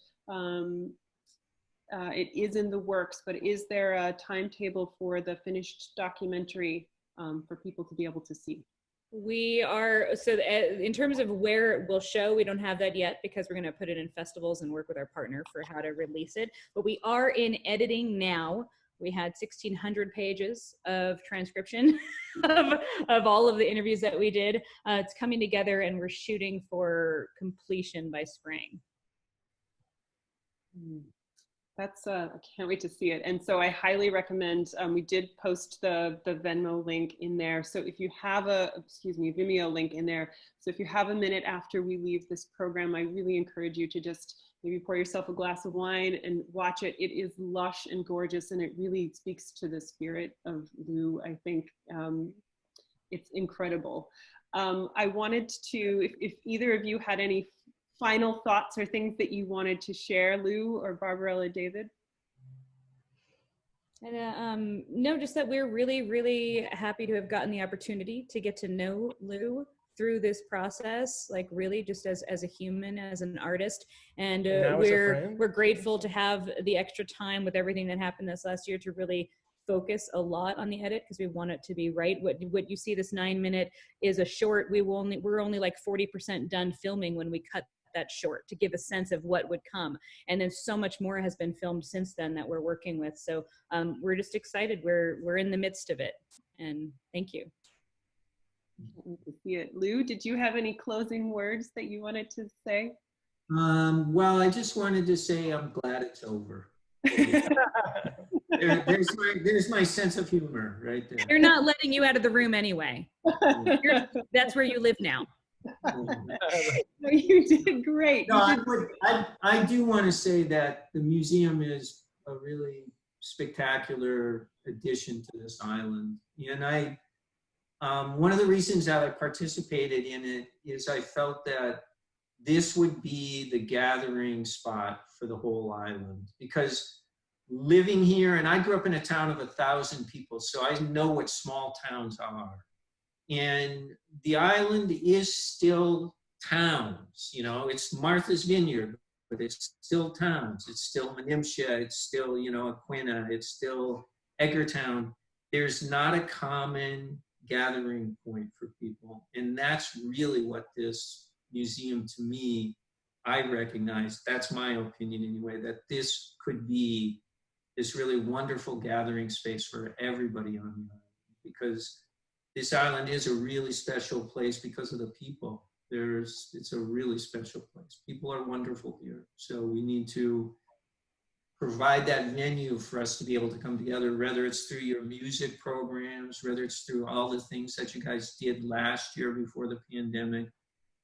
it is in the works, but is there a timetable for the finished documentary for people to be able to see? We are, so in terms of where it will show, we don't have that yet because we're going to put it in festivals and work with our partner for how to release it. But we are in editing now. We had 1,600 pages of transcription of all of the interviews that we did. It's coming together and we're shooting for completion by spring. That's, I can't wait to see it. And so I highly recommend, we did post the Venmo link in there. So if you have Vimeo link in there. So if you have a minute after we leave this program, I really encourage you to just maybe pour yourself a glass of wine and watch it. It is lush and gorgeous, and it really speaks to the spirit of Lew. I think it's incredible. I wanted to, if either of you had any final thoughts or things that you wanted to share, Lew or Barbarella, David? And no, just that we're really, really happy to have gotten the opportunity to get to know Lew through this process, like really just as a human, as an artist. And now as a friend. we're grateful to have the extra time with everything that happened this last year to really focus a lot on the edit, because we want it to be right. What you see, this 9-minute is a short. We're only like 40% done filming when we cut that short, to give a sense of what would come. And then so much more has been filmed since then that we're working with. So we're just excited. We're in the midst of it. And thank you. Yeah. Lew, did you have any closing words that you wanted to say? Well, I just wanted to say I'm glad it's over. There's my sense of humor right there. They're not letting you out of the room anyway. That's where you live now. No, you did great. No, I do want to say that the museum is a really spectacular addition to this island. And one of the reasons that I participated in it is I felt that this would be the gathering spot for the whole island. Because living here, and I grew up in a town of 1,000 people, so I know what small towns are. And the island is still towns, you know, it's Martha's Vineyard, but it's still towns. It's still Menimsha, it's still, you know, Aquina, it's still Edgartown. There's not a common gathering point for people. And that's really what this museum, to me, I recognize, that's my opinion anyway, that this could be this really wonderful gathering space for everybody on the island. Because this island is a really special place because of the people. It's a really special place. People are wonderful here. So we need to provide that venue for us to be able to come together, whether it's through your music programs, whether it's through all the things that you guys did last year before the pandemic.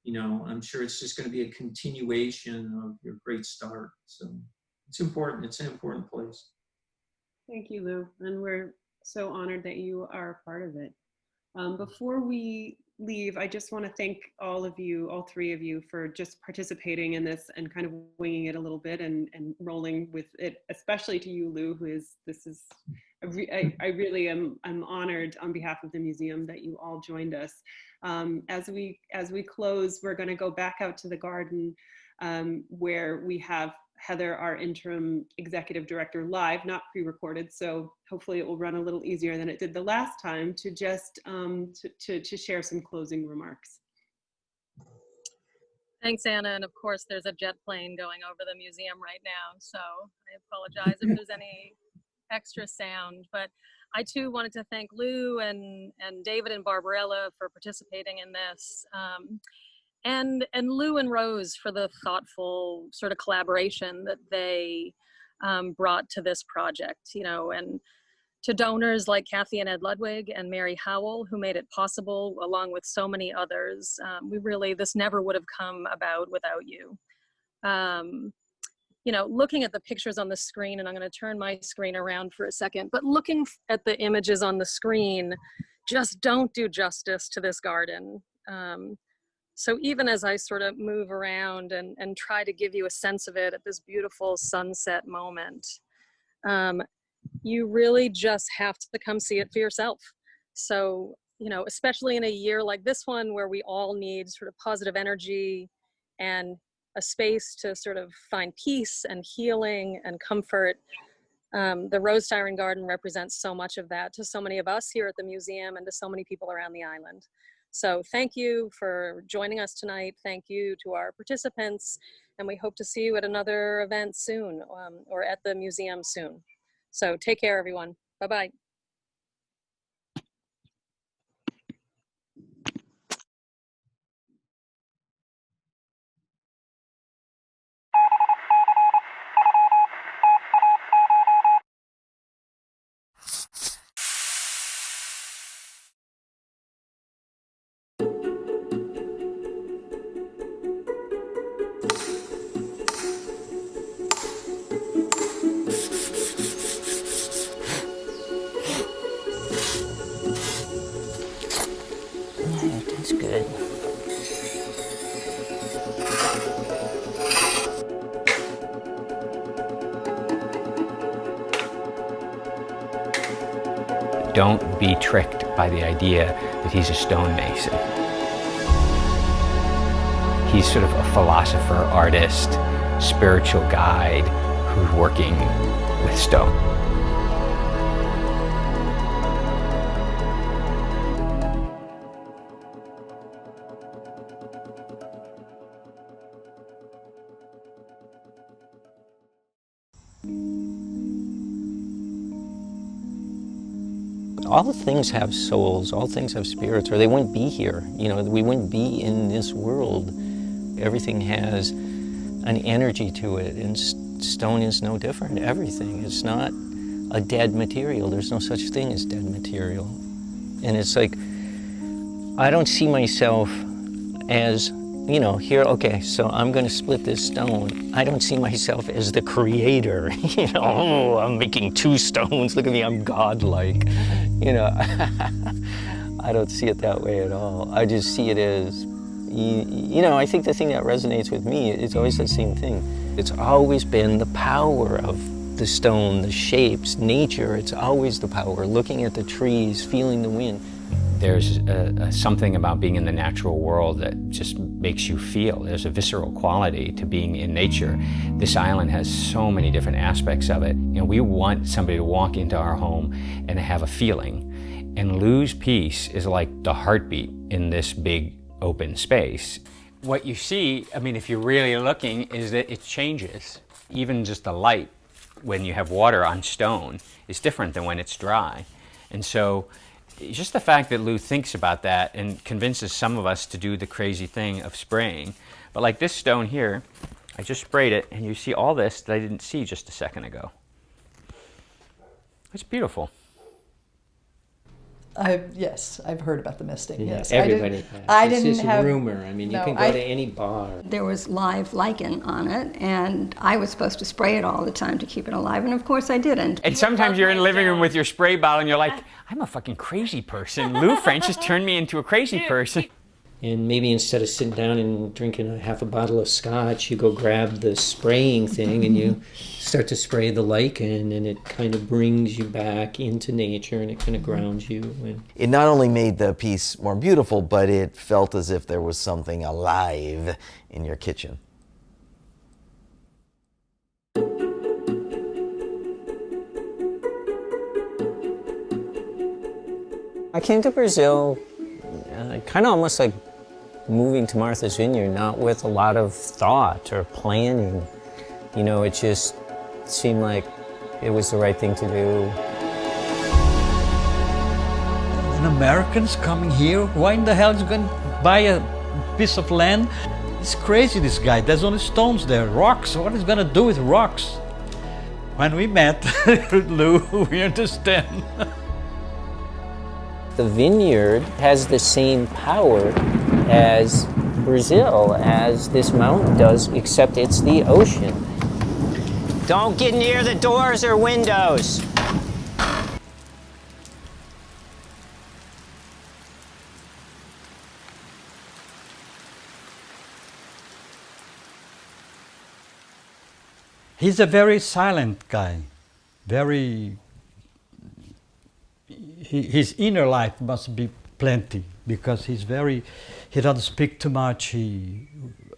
You know, I'm sure it's just going to be a continuation of your great start. So it's important. It's an important place. Thank you, Lew. And we're so honored that you are a part of it. Before we leave, I just want to thank all of you, all three of you, for just participating in this and kind of winging it a little bit and rolling with it, especially to you, Lew, I really am honored on behalf of the museum that you all joined us. As we close, we're going to go back out to the garden where we have Heather, our interim executive director, live, not pre-recorded. So hopefully it will run a little easier than it did the last time, to just to share some closing remarks. Thanks, Anna. And of course, there's a jet plane going over the museum right now. So I apologize if there's any extra sound. But I too wanted to thank Lew and David and Barbarella for participating in this. And Lew and Rose for the thoughtful sort of collaboration that they brought to this project, you know, and to donors like Kathy and Ed Ludwig and Mary Howell, who made it possible, along with so many others. This never would have come about without you. You know, looking at the pictures on the screen, and I'm going to turn my screen around for a second, but looking at the images on the screen just don't do justice to this garden. So even as I sort of move around and try to give you a sense of it at this beautiful sunset moment, you really just have to come see it for yourself. So, you know, especially in a year like this one, where we all need sort of positive energy and a space to sort of find peace and healing and comfort. The Rose Styron Garden represents so much of that to so many of us here at the museum and to so many people around the island. So thank you for joining us tonight. Thank you to our participants, and we hope to see you at another event soon, or at the museum soon. So take care, everyone. Bye-bye. That's good. Don't be tricked by the idea that he's a stonemason. he's sort of a philosopher, artist, spiritual guide who's working with stone. All things have souls, all things have spirits, or they wouldn't be here. You know, we wouldn't be in this world. Everything has an energy to it, and stone is no different. Everything. It's not a dead material. There's no such thing as dead material. And it's like, I don't see myself as, you know, here, okay, so I'm going to split this stone. I don't see myself as the creator. You know, oh, I'm making 2 stones. Look at me, I'm godlike. You know, I don't see it that way at all. I just see it as, you know, I think the thing that resonates with me is always the same thing. It's always been the power of the stone, the shapes, nature. It's always the power, looking at the trees, feeling the wind. There's something about being in the natural world that just makes you feel. There's a visceral quality to being in nature. This island has so many different aspects of it, and we want somebody to walk into our home and have a feeling. And Lew's piece is like the heartbeat in this big open space. What you see, I mean, if you're really looking, is that it changes. Even just the light, when you have water on stone, is different than when it's dry. And so, just the fact that Lew thinks about that and convinces some of us to do the crazy thing of spraying. But like this stone here, I just sprayed it, and you see all this that I didn't see just a second ago. It's beautiful. Yes, I've heard about the misting. Yeah, yes, everybody has. I It's didn't just have rumor. I mean, you no, can go to any bar. There was live lichen on it, and I was supposed to spray it all the time to keep it alive, and of course I didn't. And sometimes you're in the living room with your spray bottle and you're like, I'm a fucking crazy person. Lew French has turned me into a crazy person. And maybe instead of sitting down and drinking a half a bottle of scotch, you go grab the spraying thing and you start to spray the lichen, and it kind of brings you back into nature, and it kind of grounds you. And it not only made the piece more beautiful, but it felt as if there was something alive in your kitchen. I came to Brazil kind of almost like moving to Martha's Vineyard, not with a lot of thought or planning. You know, it just seemed like it was the right thing to do. An American's coming here? Why in the hell is he going to buy a piece of land? It's crazy, this guy. There's only stones there, rocks. What is he going to do with rocks? When we met, Lew, we understand. The vineyard has the same power as Brazil, as this mountain does, except it's the ocean. Don't get near the doors or windows. He's a very silent guy, very. His inner life must be plenty, because he doesn't speak too much, he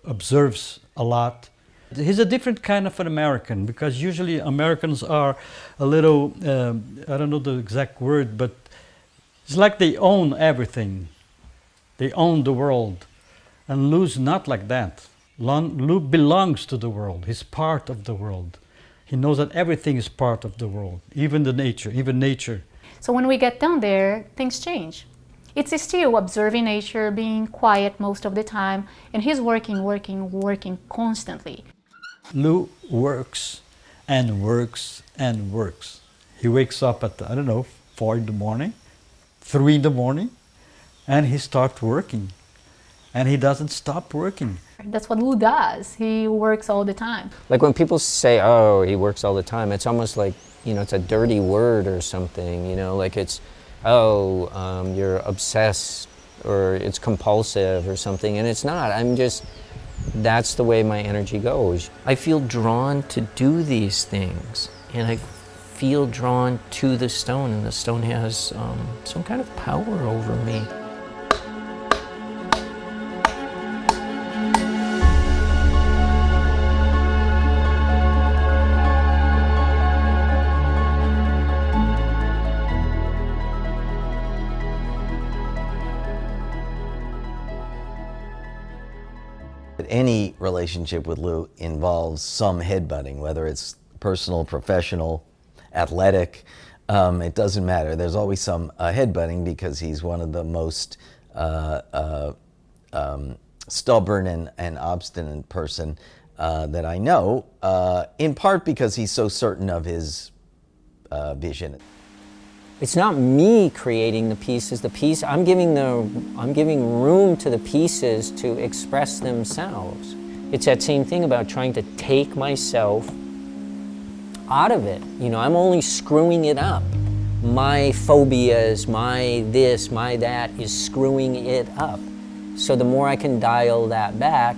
observes a lot. He's a different kind of an American, because usually Americans are a little, I don't know the exact word, but it's like they own everything. They own the world. And Lew's not like that. Lew belongs to the world. He's part of the world. He knows that everything is part of the world, even nature. So when we get down there, things change. It's still observing nature, being quiet most of the time, and he's working constantly. Lew works and works and works. He wakes up at, 4 in the morning, 3 in the morning, and he starts working. And he doesn't stop working. That's what Lew does. He works all the time. Like when people say, oh, he works all the time, it's almost like, it's a dirty word or something, like it's, you're obsessed or it's compulsive or something, and it's not. That's the way my energy goes. I feel drawn to do these things, and I feel drawn to the stone, and the stone has some kind of power over me. any relationship with Lew involves some headbutting, whether it's personal, professional, athletic. It doesn't matter. There's always some headbutting because he's one of the most stubborn and obstinate person that I know, in part because he's so certain of his vision. It's not me creating the pieces. The piece, I'm giving room to the pieces to express themselves. It's that same thing about trying to take myself out of it. You know, I'm only screwing it up. My phobias, my this, my that is screwing it up. So the more I can dial that back,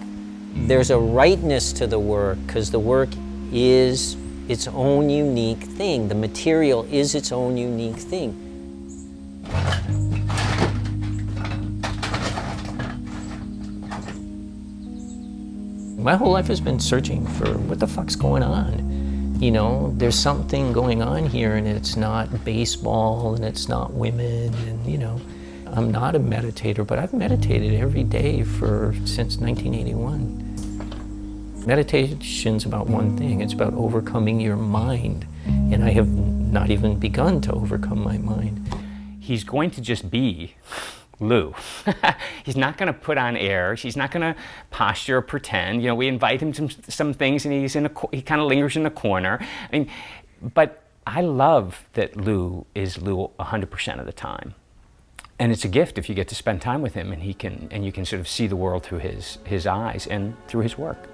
there's a rightness to the work, because the work is its own unique thing. The material is its own unique thing. My whole life has been searching for what the fuck's going on. You know, there's something going on here, and it's not baseball and it's not women, and you know, I'm not a meditator, but I've meditated every day since 1981. Meditation's about one thing. It's about overcoming your mind. And I have not even begun to overcome my mind. He's going to just be Lew. He's not going to put on airs. He's not going to posture or pretend. You know, we invite him to some things, and he kind of lingers in the corner. I mean, but I love that Lew is Lew 100% of the time. And it's a gift if you get to spend time with him, and you can sort of see the world through his eyes and through his work.